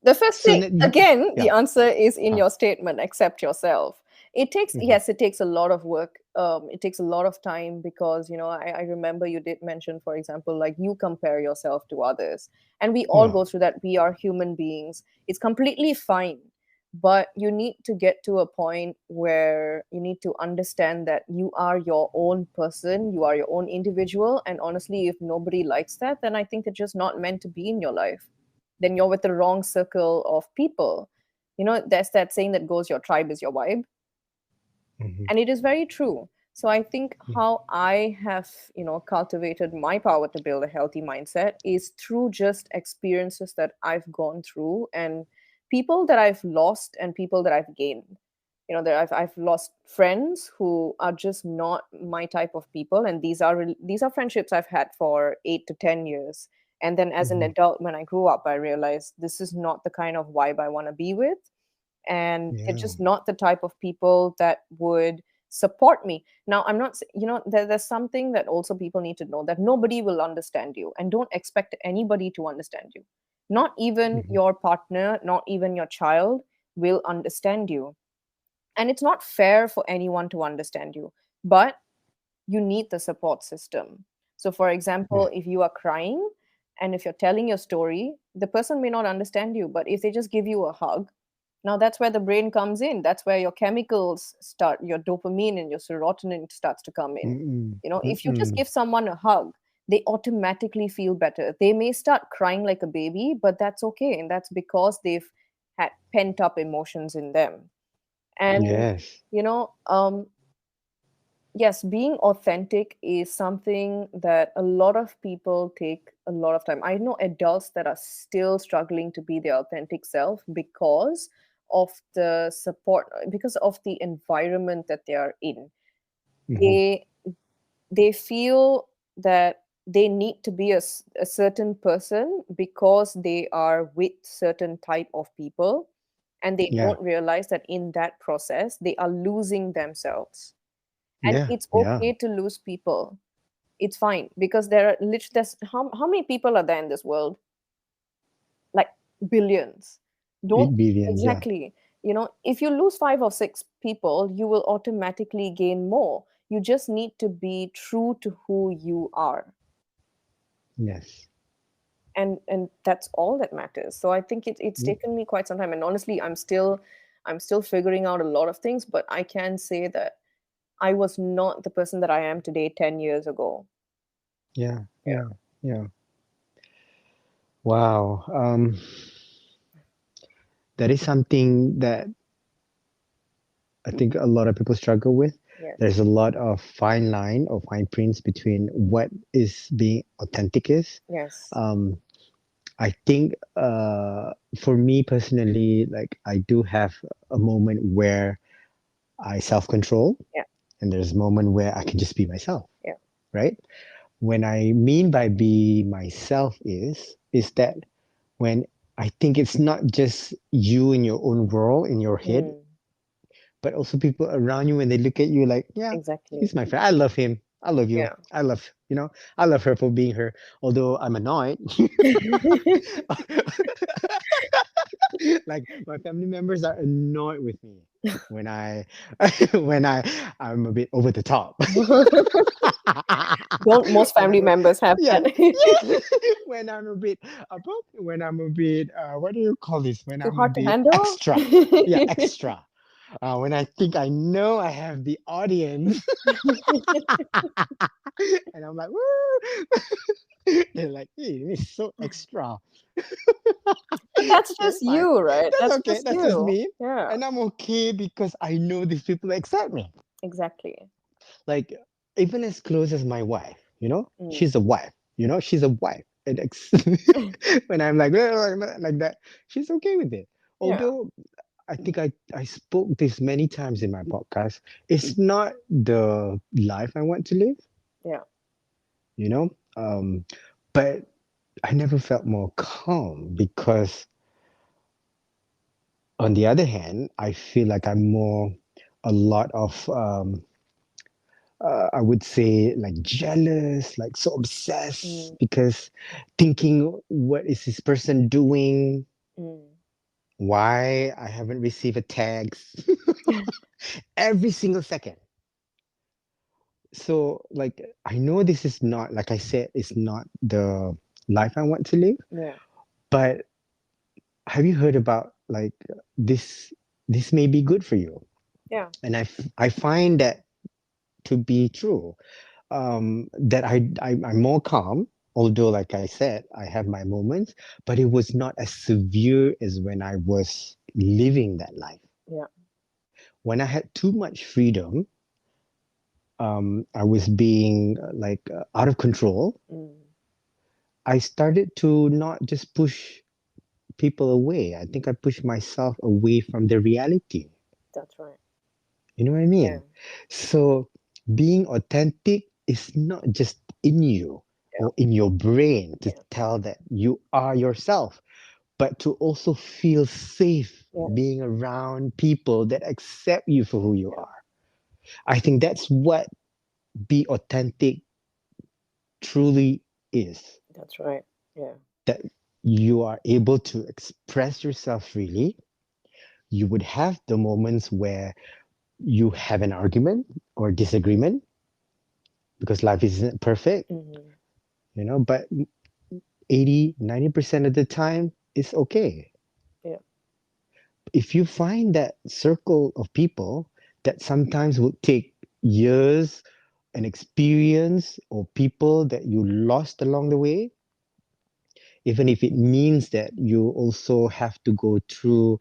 the first So thing, that you again, the yeah. answer is in Huh. your statement, accept yourself. It takes, Mhm. yes, it takes a lot of work it takes a lot of time because I remember you did mention, for example, like you compare yourself to others, and we all Yeah. go through that. We are human beings. It's completely fine, but you need to get to a point where you need to understand that you are your own person, you are your own individual, and honestly, if nobody likes that, then I think it's just not meant to be in your life. Then you're with the wrong circle of people. There's that saying that goes, your tribe is your vibe, Hmm. and it is very true. So I think Yeah. how I have cultivated my power to build a healthy mindset is through just experiences that I've gone through, and people that I've lost and people that I've gained. That I've lost friends who are just not my type of people, and these are friendships I've had for 8 to 10 years. And then as an Hmm. adult, when I grew up, I realized this is not the kind of vibe I want to be with, and they're Yeah. just not the type of people that would support me. Now, I'm not there's something that also people need to know, that nobody will understand you, and don't expect anybody to understand you. Not even Hmm. your partner, not even your child will understand you, and it's not fair for anyone to understand you, but you need the support system. So for Yeah. example, if you are crying and if you're telling your story, the person may not understand you, but if they just give you a hug, now that's where the brain comes in. That's where your chemicals start, your dopamine and your serotonin starts to come in. Mm-mm. If you just Mm-mm. give someone a hug, they automatically feel better. They may start crying like a baby, but that's okay. And that's because they've had pent up emotions in them. And, Yes. you know, um, yes, being authentic is something that a lot of people take a lot of time. I know adults that are still struggling to be their authentic self because of the support, because of the environment that they are in. Hmm. They they feel that they need to be a certain person because they are with certain type of people, and they Yeah. don't realize that in that process they are losing themselves. And Yeah. it's Yeah. okay to lose people. It's fine because there are literally, how many people are there in this world? Like billions. Don't 8 billion. Yeah. exactly. If you lose 5 or 6 people, you will automatically gain more. You just need to be true to who you are, Yes. and that's all that matters. So I think it's Yep. taken me quite some time, and honestly, I'm still figuring out a lot of things, but I can say that I was not the person that I am today 10 years ago. Yeah. Yeah. Yeah. Yeah. Wow. That is something that I think a lot of people struggle with. Yes. There's a lot of fine line or fine prints between what is being authentic is. Yes. Um, I think for me personally, like I do have a moment where I self-control, Yeah. and there's a moment where I can just be myself, Yeah. right? When I mean by be myself is that when I think it's not just you in your own world in your head, Mm, but also people around you when they look at you like, yeah, exactly. he's my friend. I love him. I love you. Yeah. I love her for being her. Although I'm annoyed, like my family members are annoyed with me when I when I'm a bit over the top. Don't most when family I'm a, members have yeah, that? yeah. When I'm a bit when I'm a bit what do you call this? When Too I'm a hard to bit handle? extra. Yeah, extra. When I think I know I have the audience, and I'm like, woo! They're like, hey, he's so extra. But that's Okay, just fine. you, right? That's That's okay. just That's just you. me. Yeah, And I'm okay because I know these people accept me. exactly. Like, even as close as my wife, Mm. she's a wife, she's a wife. And when I'm like, like that, she's okay with it. Yeah, Although I think I spoke this many times in my podcast, it's not the life I want to live, yeah. you know? But I never felt more calm because, on the other hand, I feel like I'm more a lot of, I would say, like jealous, like so obsessed Mm, because thinking, what is this person doing? mm. Why I haven't received a text every single second. So, like, I know this is not, like I said, it's not the life I want to live, Yeah. but have you heard about like this? This may be good for you, Yeah. and I find that to be true. That I'm more calm, although, like I said, I have my moments, but it was not as severe as when I was living that life. Yeah. When I had too much freedom, I was being out of control. Mm. I started to not just push people away. I think I pushed myself away from the reality. That's right. You know what I Yeah. mean? So being authentic is not just in you Yeah. or in your brain to Yeah. tell that you are yourself, but to also feel safe Yeah. being around people that accept you for who you Yeah. are. I think that's what be authentic truly is. That's right. Yeah. That you are able to express yourself freely. You would have the moments where you have an argument or disagreement because life isn't perfect, Hmm. but 80-90% of the time it's okay. Yeah. If you find that circle of people that sometimes would take years and experience or people that you lost along the way, even if it means that you also have to go through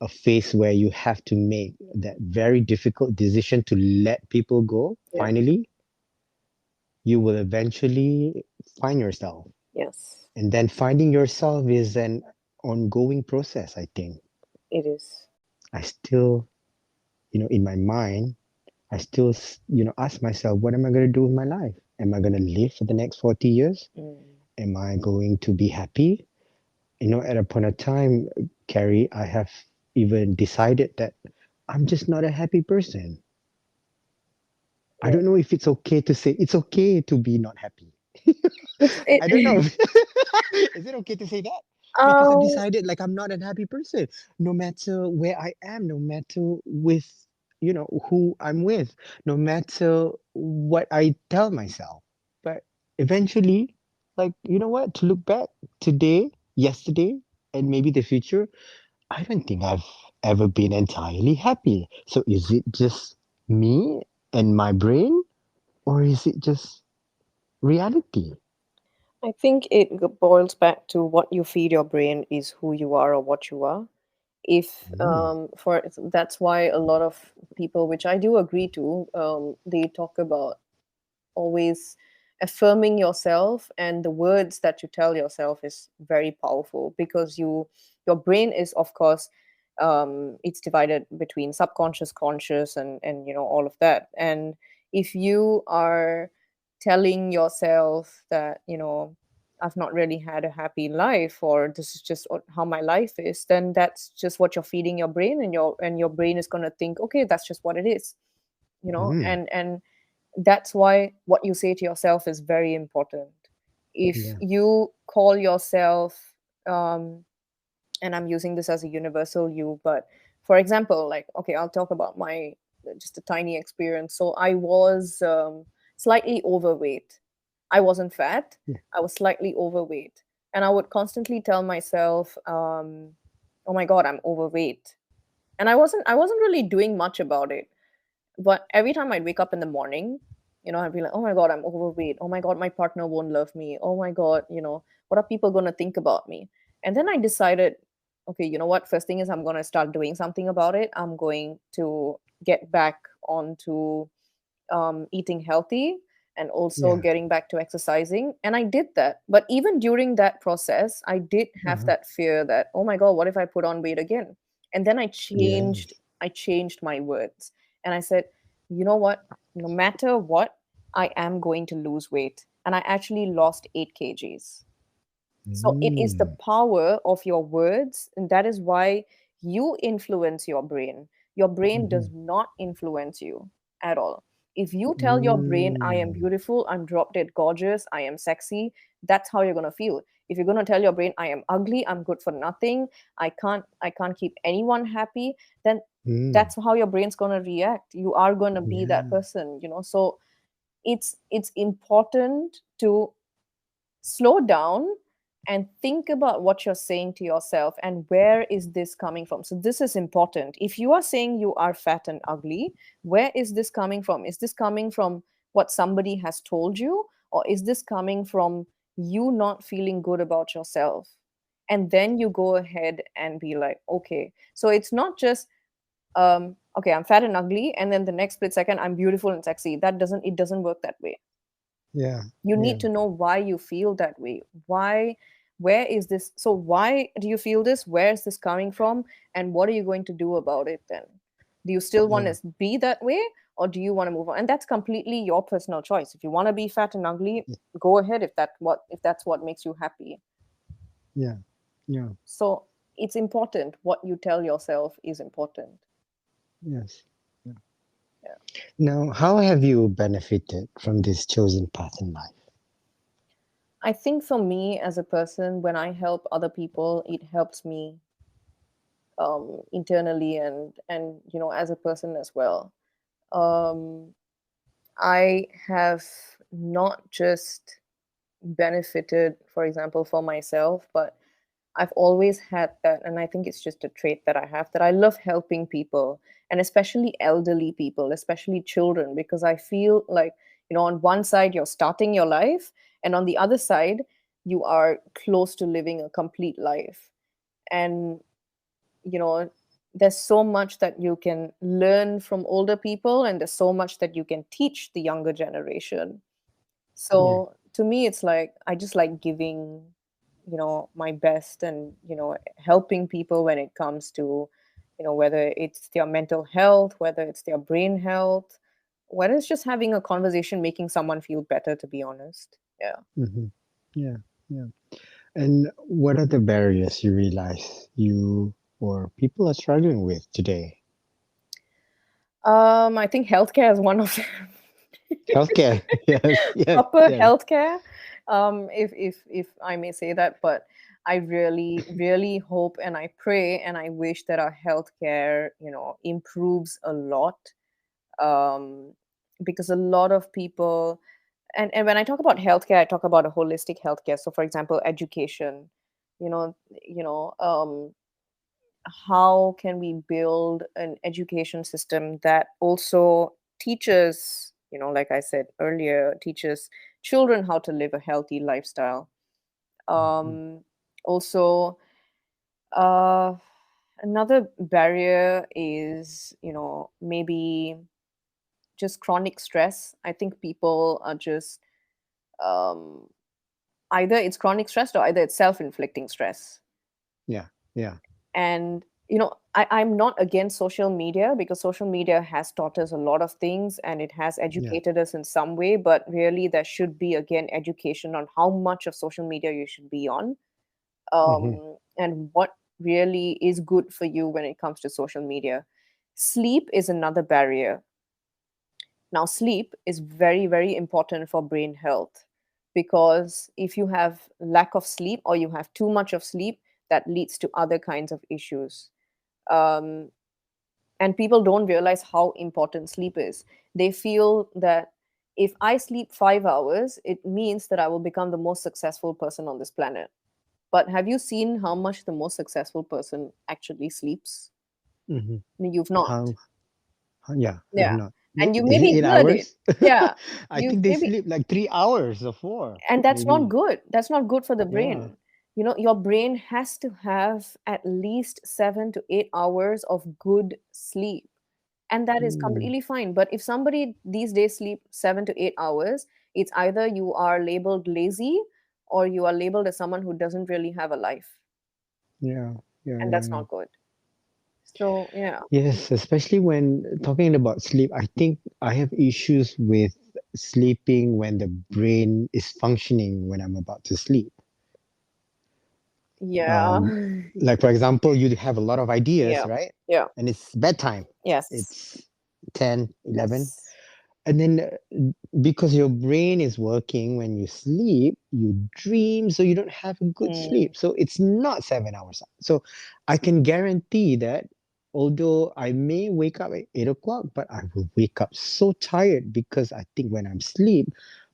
a phase where you have to make that very difficult decision to let people go, Yeah. finally, you will eventually find yourself. Yes. And then finding yourself is an ongoing process, I think. It is. I still, in my mind, I still, ask myself, what am I going to do with my life? Am I going to live for the next 40 years? Mm. Am I going to be happy? At a point of time, Carrie, I have even decided that I'm just not a happy person. I Yeah. don't know if it's okay to say it's okay to be not happy. It's I don't know. it. Is it okay to say that? Because I've Um. decided like I'm not a happy person, no matter where I am, no matter with, who I'm with, no matter what I tell myself. But eventually, like, you know what? To look back today, yesterday, and maybe the future, I don't think I've ever been entirely happy. So is it just me and my brain, or is it just reality? I think boils back to what you feed your brain is who you are or what you are. If Mm, for That's why a lot of people, which I do agree to, they talk about always affirming yourself, and the words that you tell yourself is very powerful because your brain is, of course, it's divided between subconscious, conscious, and all of that. And if you are telling yourself that I've not really had a happy life, or this is just how my life is, then that's just what you're feeding your brain, and your brain is going to think, okay, that's just what it is. mm, And that's why what you say to yourself is very important. If yeah. you call yourself, um, and I'm using this as a universal you, but for example, like, okay, I'll talk about my just a tiny experience. So I was slightly overweight. I wasn't fat. Yeah. I was slightly overweight, and I would constantly tell myself, "Oh my God, I'm overweight," and I wasn't really doing much about it. But every time I'd wake up in the morning, I'd be like, oh my God, I'm overweight. Oh my God, my partner won't love me. Oh my God, what are people going to think about me? And then I decided, okay, you know what? First thing is, I'm going to start doing something about it. I'm going to get back onto eating healthy and also Yeah. getting back to exercising. And I did that. But even during that process, I did have Uh-huh. that fear that, oh my God, what if I put on weight again? And then I changed, Yes. I changed my words. And I said, you know what? No matter what, I am going to lose weight. And I actually lost 8 kgs. So it is the Mm, power of your words, and that is why you influence your brain. Your brain mhm, does not influence you at all. If you tell your brain, I am mm, beautiful, I'm drop dead gorgeous, I am sexy, that's how you're gonna feel. If you're gonna tell your brain, I am ugly, I'm good for nothing, I can't keep anyone happy, then mm, that's how your brain's gonna react. You are gonna be that yeah. person. So it's important to slow down and think about what you're saying to yourself and where is this coming from. So this is important. If you are saying you are fat and ugly, where is this coming from? Is this coming from what somebody has told you, or is this coming from you not feeling good about yourself? And then you go ahead and be like, okay, so it's not just okay, I'm fat and ugly, and then the next split second I'm beautiful and sexy. That doesn't work that way. Yeah. You Yeah. need to know why you feel that way. Where is this? So why do you feel this? Where is this coming from? And what are you going to do about it then? Do you still want Yeah. to be that way, or do you want to move on? And that's completely your personal choice. If you want to be fat and ugly, go ahead, if that's what makes you happy. Yeah. Yeah. So it's important. What you tell yourself is important. Yes. Yeah. Yeah. Now, how have you benefited from this chosen path in life? I think for me as a person, when I help other people, it helps me internally and as a person as well. um, I have not just benefited, for example, for myself, but I've always had that, and I think it's just a trait that I have, that I love helping people, and especially elderly people, especially children, because I feel like, on one side you're starting your life, and on the other side you are close to living a complete life. And you know there's so much that you can learn from older people, and there's so much that you can teach the younger generation. Yeah. So to me it's like I just like giving my best, and helping people when it comes to whether it's their mental health, whether it's their brain health, whether it's just having a conversation, making someone feel better, to be honest. Yeah. Hmm. Yeah. Yeah. And what are the barriers you realize you or people are struggling with today? I think healthcare is one of them. Healthcare. Yes. Yes. Proper Yes. healthcare, if I may say that. But I really really hope and I pray and I wish that our healthcare improves a lot, um, because a lot of people, and when I talk about healthcare, I talk about a holistic healthcare. So for example, education. How can we build an education system that also teaches, like I said earlier, teaches children how to live a healthy lifestyle. Mhm. Also, uh, another barrier is, maybe just chronic stress. I think people are just, um, either it's chronic stress or either it's self-inflicting stress. Yeah. Yeah. And I'm not against social media, because social media has taught us a lot of things and it has Yeah. educated us in some way, but really there should be again education on how much of social media you should be on, Hmm. and what really is good for you when it comes to social media. Sleep is another barrier. Now, sleep is very, very important for brain health, because if you have lack of sleep or you have too much of sleep, that leads to other kinds of issues. Um, and people don't realize how important sleep is. They feel that if I sleep 5 hours, it means that I will become the most successful person on this planet. But have you seen how much the most successful person actually sleeps? Hmm. I mean, you've not. How? Yeah. I've Yeah. not. And you Is it maybe eight heard it. hours? Yeah. I You've think they maybe, sleep like 3 hours or four, and that's not maybe. good. That's not good for the Yeah. brain. Your brain has to have at least 7 to 8 hours of good sleep. And that is Mm. completely fine. But if somebody these days sleep 7 to 8 hours, it's either you are labeled lazy or you are labeled as someone who doesn't really have a life. Yeah. Yeah. And Yeah. that's Yeah. not good. So, yeah. Yes, especially when talking about sleep, I think I have issues with sleeping when the brain is functioning when I'm about to sleep. Yeah. Um, like for example, you have a lot of ideas, Yeah. right? Yeah. And it's bedtime. Yes. It's 10, 11. Yes. And then because your brain is working when you sleep, you dream, so you don't have a good Mm, sleep. So it's not 7 hours. So I can guarantee that Although I may wake up at 8 o'clock, but I will wake up so tired because I think when I'm asleep,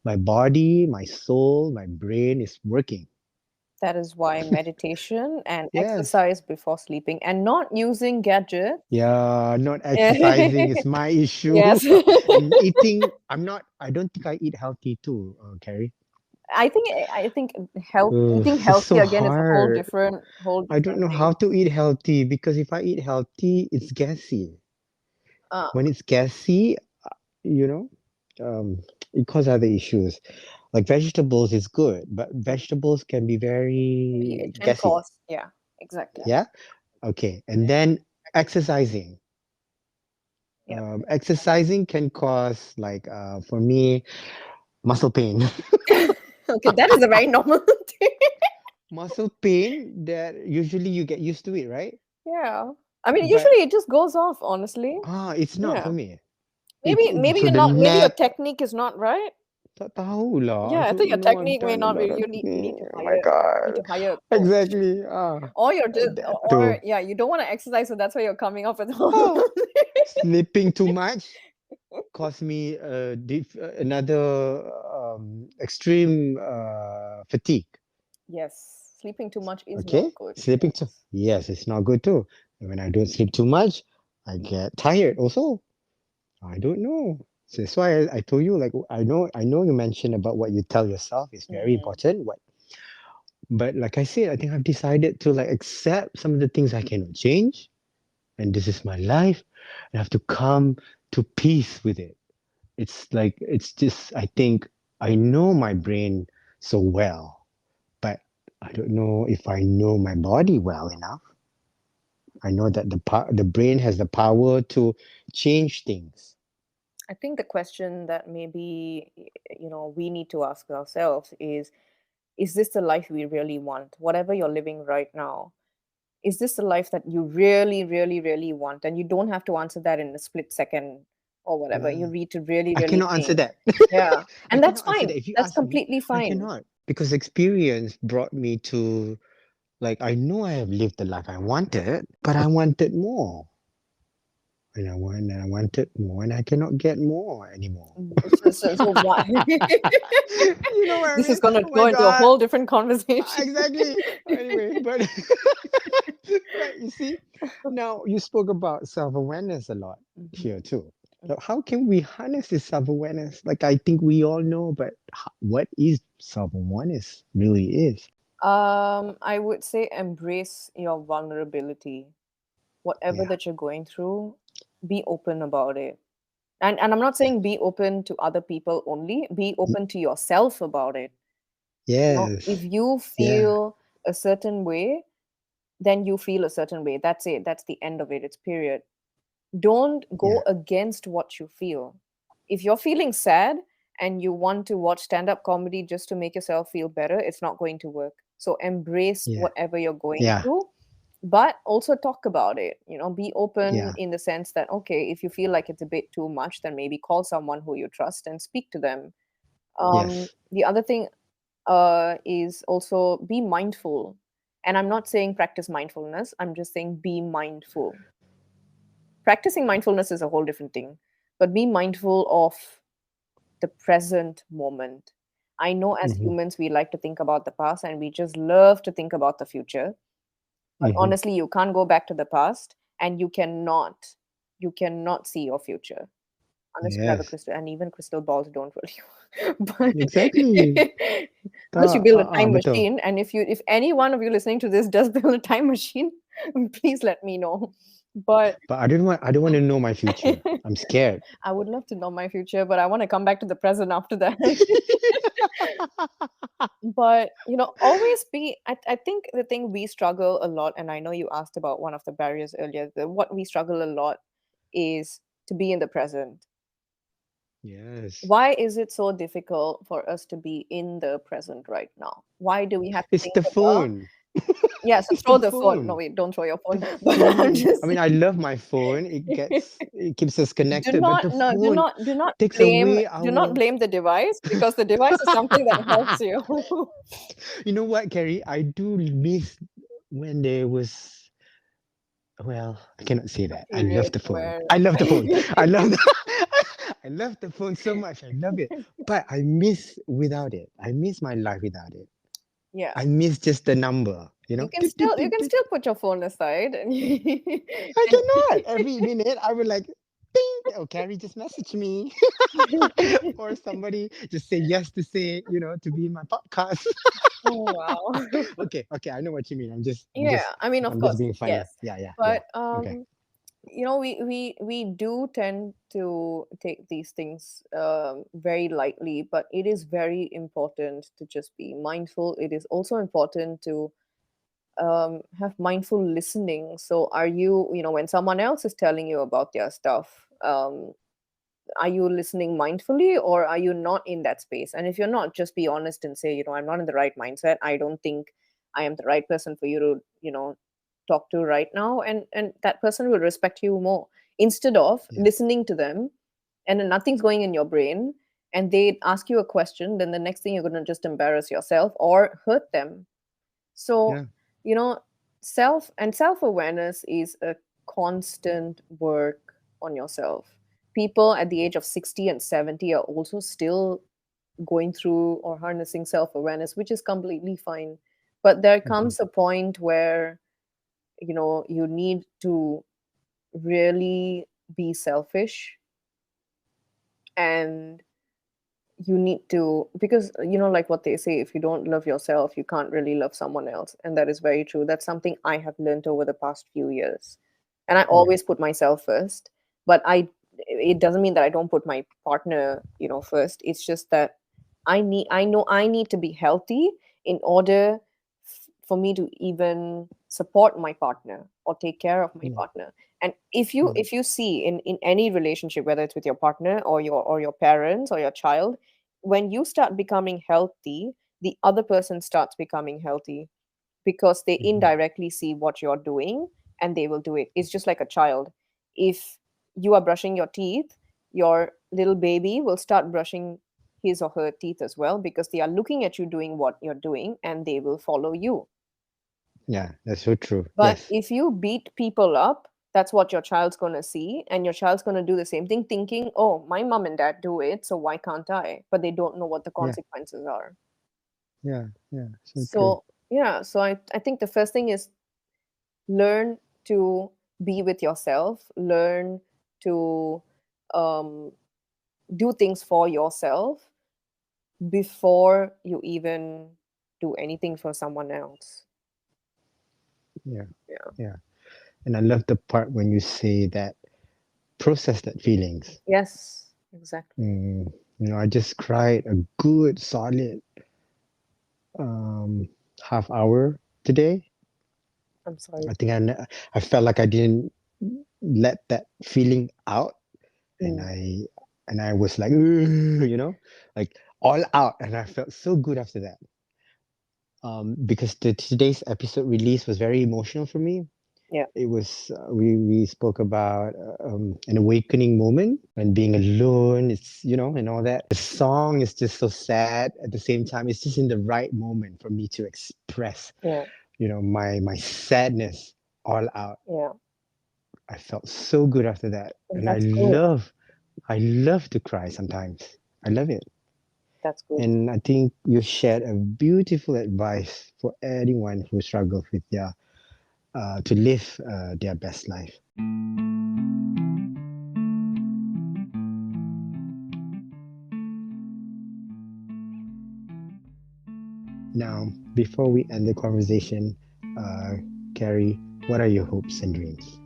my body, my soul, my brain is working. That is why meditation and Yes. exercise before sleeping and not using gadgets. Yeah, not exercising is my issue. Yes. And eating, I don't think I eat healthy too, Carrie. I think health eating This is healthy so again is a hard. whole I don't different know how thing. to eat healthy because if I eat healthy, it's gassy. Uh, When it's gassy, you know, um, it causes other issues. Like vegetables is good, but vegetables can be it very can gassy. cause, yeah, exactly. Yeah. Okay. And then exercising. Yeah. Exercising can cause like for me muscle pain. Okay, that is a very normal thing. Muscle pain that usually you get used to it, right? Yeah. I mean, But usually it just goes off, honestly. it's not for Yeah. me. Maybe So you're the not, maybe your neck, technique is not right. tak tahu lah. I Yeah, I think don't your know. I've technique may done a not be, lot of you need to oh my god. hire a coach. Exactly. Or you're just, That or too. yeah, you don't want to exercise, so that's why you're coming up with all Oh, those. sleeping too much caused me another extreme fatigue. Yes, sleeping too much is not Okay, good. sleeping too. Yes. Yes, it's not good too. And when I don't sleep too much, I get tired also. I don't know. So that's why I told you, like, I know you mentioned about what you tell yourself is very Hmm. important. But like I said, I think I've decided to like accept some of the things I cannot change, and this is my life, and I have to come to peace with it. It's like it's just I think I know my brain so well, but I don't know if I know my body well enough. I know that the brain has the power to change things. I think the question that maybe we need to ask ourselves is this the life we really want? Whatever you're living right now, is this the life that you really, really, really want? And you don't have to answer that in a split second or whatever. You Yeah. need to really, I really cannot answer think. that. Yeah. I And that's cannot answer that. fine. If you That's ask me, completely I fine. cannot because experience brought me to like I know I have lived the life I wanted, but I wanted more. And I wanted more and I cannot get more anymore. So what? You know what I This is mean? going to Oh go my into a god. whole different conversation. Exactly. Anyway, but but you see, now you spoke about self-awareness a lot Mhm. here too. So how can we harness this self-awareness? Like I think we all know, but what is self-awareness really is? I would say embrace your vulnerability. Whatever Yeah. that you're going through, be open about it. And I'm not saying be open to other people only, be Y- open to yourself about it. If Yes. you Yeah. feel a certain way, then you feel a certain way. That's it. That's the end of it. It's period. Don't Yeah. go against what you feel. If you're feeling sad and you want to watch stand up comedy just to make yourself feel better, it's not going to work. So embrace Yeah. whatever you're going Yeah. through, but also talk about it. Be open Yeah. in the sense that, okay, if you feel like it's a bit too much, then maybe call someone who you trust and speak to them. Yes. The other thing is also be mindful. And I'm not saying practice mindfulness, I'm just saying be mindful. Practicing mindfulness is a whole different thing, but be mindful of the present moment. I know as Mm-hmm. humans, we like to think about the past and we just love to think about the future. But Mm-hmm. honestly, you can't go back to the past and you cannot see your future unless you have a Yes. crystal, and even crystal balls don't really work. But Exactly. unless you Tak, build a time betul. machine, and if any one of you listening to this does build a time machine, please let me know. But But I don't want to know my future. I'm scared. I would love to know my future, but I want to come back to the present after that. But always be, I think the thing we struggle a lot, and I know you asked about one of the barriers earlier, what we struggle a lot is to be in the present. Yes. Why is it so difficult for us to be in the present right now? Why do we have to It's think the about? phone. Yeah, so It's the throw the phone. No, phone. wait, don't throw your phone. The But I'm phone. I just mean, I love my phone. It keeps us do connected, but not the no do phone not do not takes blame away do not our. blame the device, because the device is something that helps you. You know what, Carrie? I do miss when there was Well, I cannot say that. I love period the phone. where I love the phone. I love the I love the phone so much. I love it. But I miss without it. I miss my life without it. yeah, I miss just the number, you know? Tit, tit, you tit, can tit. still put your phone aside and, I and cannot. Every minute I would like, ding, oh, Carrie just messaged me. Or somebody just say yes to say, to be in my podcast. oh wow. Okay, I know what you mean. I'm just I'm Yeah, just I mean, of I'm just course, being funny. yes, Yeah. but Okay. we do tend to take these things very lightly, but it is very important to just be mindful. It is also important to have mindful listening. So are you, when someone else is telling you about their stuff, are you listening mindfully, or are you not in that space? And if you're not, just be honest and say, I'm not in the right mindset. I don't think I am the right person for you to, talk to right now. And that person will respect you more, instead of Yeah. listening to them and then nothing's going in your brain, and they ask you a question, then the next thing you're going to just embarrass yourself or hurt them. So, Yeah. you know, self awareness is a constant work on yourself. People at the age of 60 and 70 are also still going through or harnessing self awareness, which is completely fine. But there Mhm. comes a point where, you need to really be selfish, and you need to, because like what they say, if you don't love yourself, you can't really love someone else, and that is very true. That's something I have learned over the past few years, and I Yeah. always put myself first. But it doesn't mean that I don't put my partner first. It's just that I know I need to be healthy in order for me to even support my partner or take care of my Yeah. partner. And if you Yeah. if you see in any relationship, whether it's with your partner or your parents or your child, when you start becoming healthy, the other person starts becoming healthy, because they Mhm. indirectly see what you're doing and they will do it. It's just like a child. If you are brushing your teeth, your little baby will start brushing his or her teeth as well, because they are looking at you doing what you're doing, and they will follow you. Yeah. That's so true. But Yes. if you beat people up, that's what your child's going to see. And your child's going to do the same thing, thinking, oh, my mom and dad do it, so why can't I? But they don't know what the Yeah. consequences are. Yeah. Yeah. So true. So, yeah, so I think the first thing is learn to be with yourself, learn to um, do things for yourself before you even do anything for someone else. Yeah. Yeah. Yeah. And I love the part when you say that process that feelings. Yes, exactly. Mm, I just cried a good solid um half hour today. I'm sorry. I think I felt like I didn't let that feeling out, and Mm, I was like, "Ugh," like all out, and I felt so good after that. Because today's episode release was very emotional for me. yeah, It was we spoke about an awakening moment when being alone, it's and all that. The song is just so sad. At the same time, it's just in the right moment for me to express yeah, my sadness all out. yeah. I felt so good after that, And and I that's good. love to cry sometimes. I love it. That's good. And I think you shared a beautiful advice for anyone who struggles with their to live their best life. Now, before we end the conversation, uh, Carrie, what are your hopes and dreams?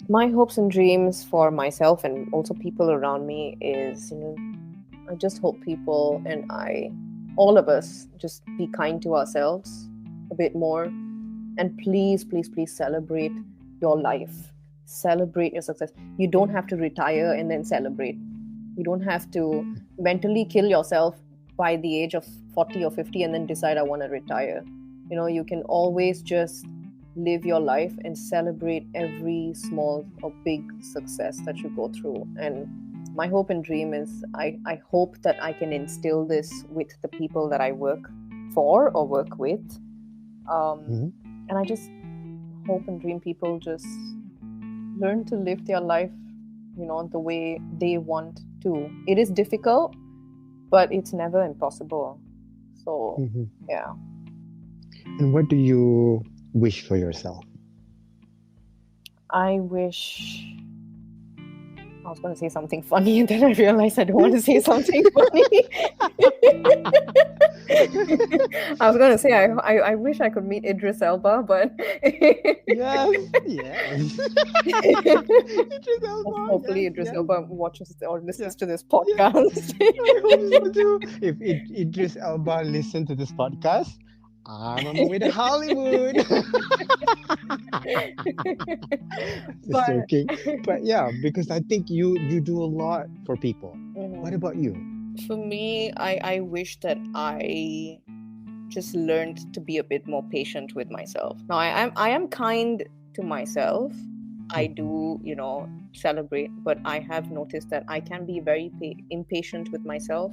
My hopes and dreams for myself and also people around me is, I just hope people and all of us, just be kind to ourselves a bit more. And please, please, please celebrate your life. Celebrate your success. You don't have to retire and then celebrate. You don't have to mentally kill yourself by the age of 40 or 50 and then decide, I want to retire. You can always just live your life and celebrate every small or big success that you go through. And my hope and dream is, I hope that I can instill this with the people that I work for or work with. Um, Mhm. and I just hope and dream people just learn to live their life, the way they want to. It is difficult, but it's never impossible. So, Mhm. yeah. And what do you wish for yourself? I wish I was going to say something funny, and then I realized I don't want to say something funny. I was going to say I wish I could meet Idris Elba, but Yes, yes. Idris Elba, hopefully yes, Idris yes. Elba watches or Yeah, listens to this yeah. podcast. I hope so too. If Idris Elba listen to this podcast, I'm on my way to Hollywood. Just But joking. But yeah, because I think you do a lot for people. What about you? for me, I wish that I just learned to be a bit more patient with myself. Now I am kind to myself. I Mhm. do, celebrate, but I have noticed that I can be very impatient with myself.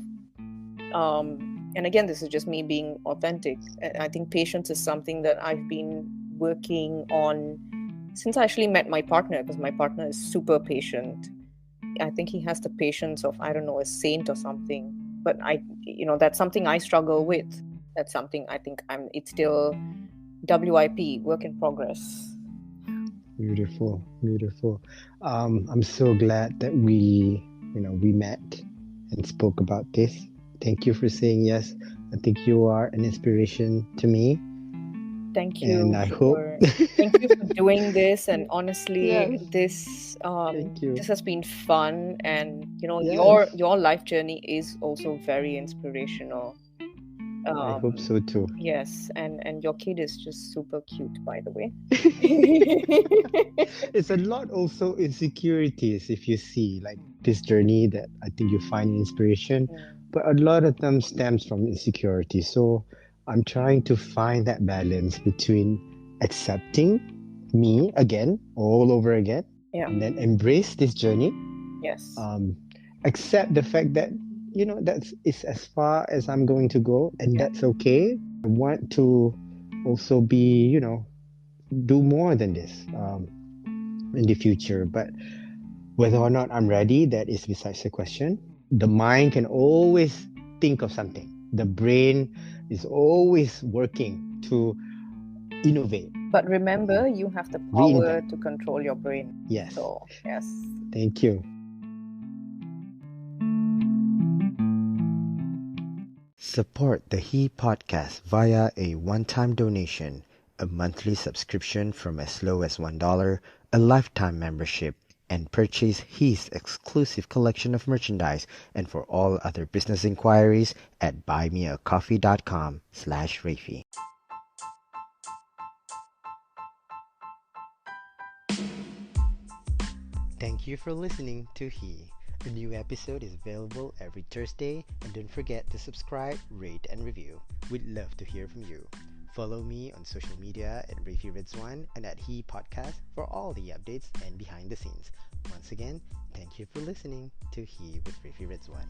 And again, this is just me being authentic. I think patience is something that I've been working on since I actually met my partner, because my partner is super patient. I think he has the patience of, I don't know, a saint or something. But that's something I struggle with. That's something I think it's still WIP, work in progress. Beautiful, beautiful. I'm so glad that we met and spoke about this. Thank you for saying yes. I think you are an inspiration to me, Thank and you I hope. for thank you for doing this. And honestly, Yes, thank you. this has been fun. And Yes, your life journey is also very inspirational. I hope Um, so too. yes, and your kid is just super cute, by the way. It's a lot also insecurities if you see like this journey that I think you find inspiration, but a lot of them stems from insecurity. So I'm trying to find that balance between accepting me again, all over again, Yeah. and then embrace this journey. Yes. Um, accept the fact that that's is as far as I'm going to go, and Yeah. that's okay. I want to also be, do more than this. In the future. But whether or not I'm ready, that is besides the question. The mind can always think of something. The brain is always working to innovate, But remember, you have the power reinvent. to control your brain. Yes. So, yes. Thank you. Support the He podcast via a one-time donation, a monthly subscription from as low as $1, a lifetime membership, and purchase He's exclusive collection of merchandise. And for all other business inquiries at buymeacoffee.com/Rafi. Thank you for listening to He. A new episode is available every Thursday, and don't forget to subscribe, rate, and review. We'd love to hear from you. Follow me on social media at Rafi Ridzwan and at He Podcast for all the updates and behind the scenes. Once again, thank you for listening to He with Rafi Ridzwan.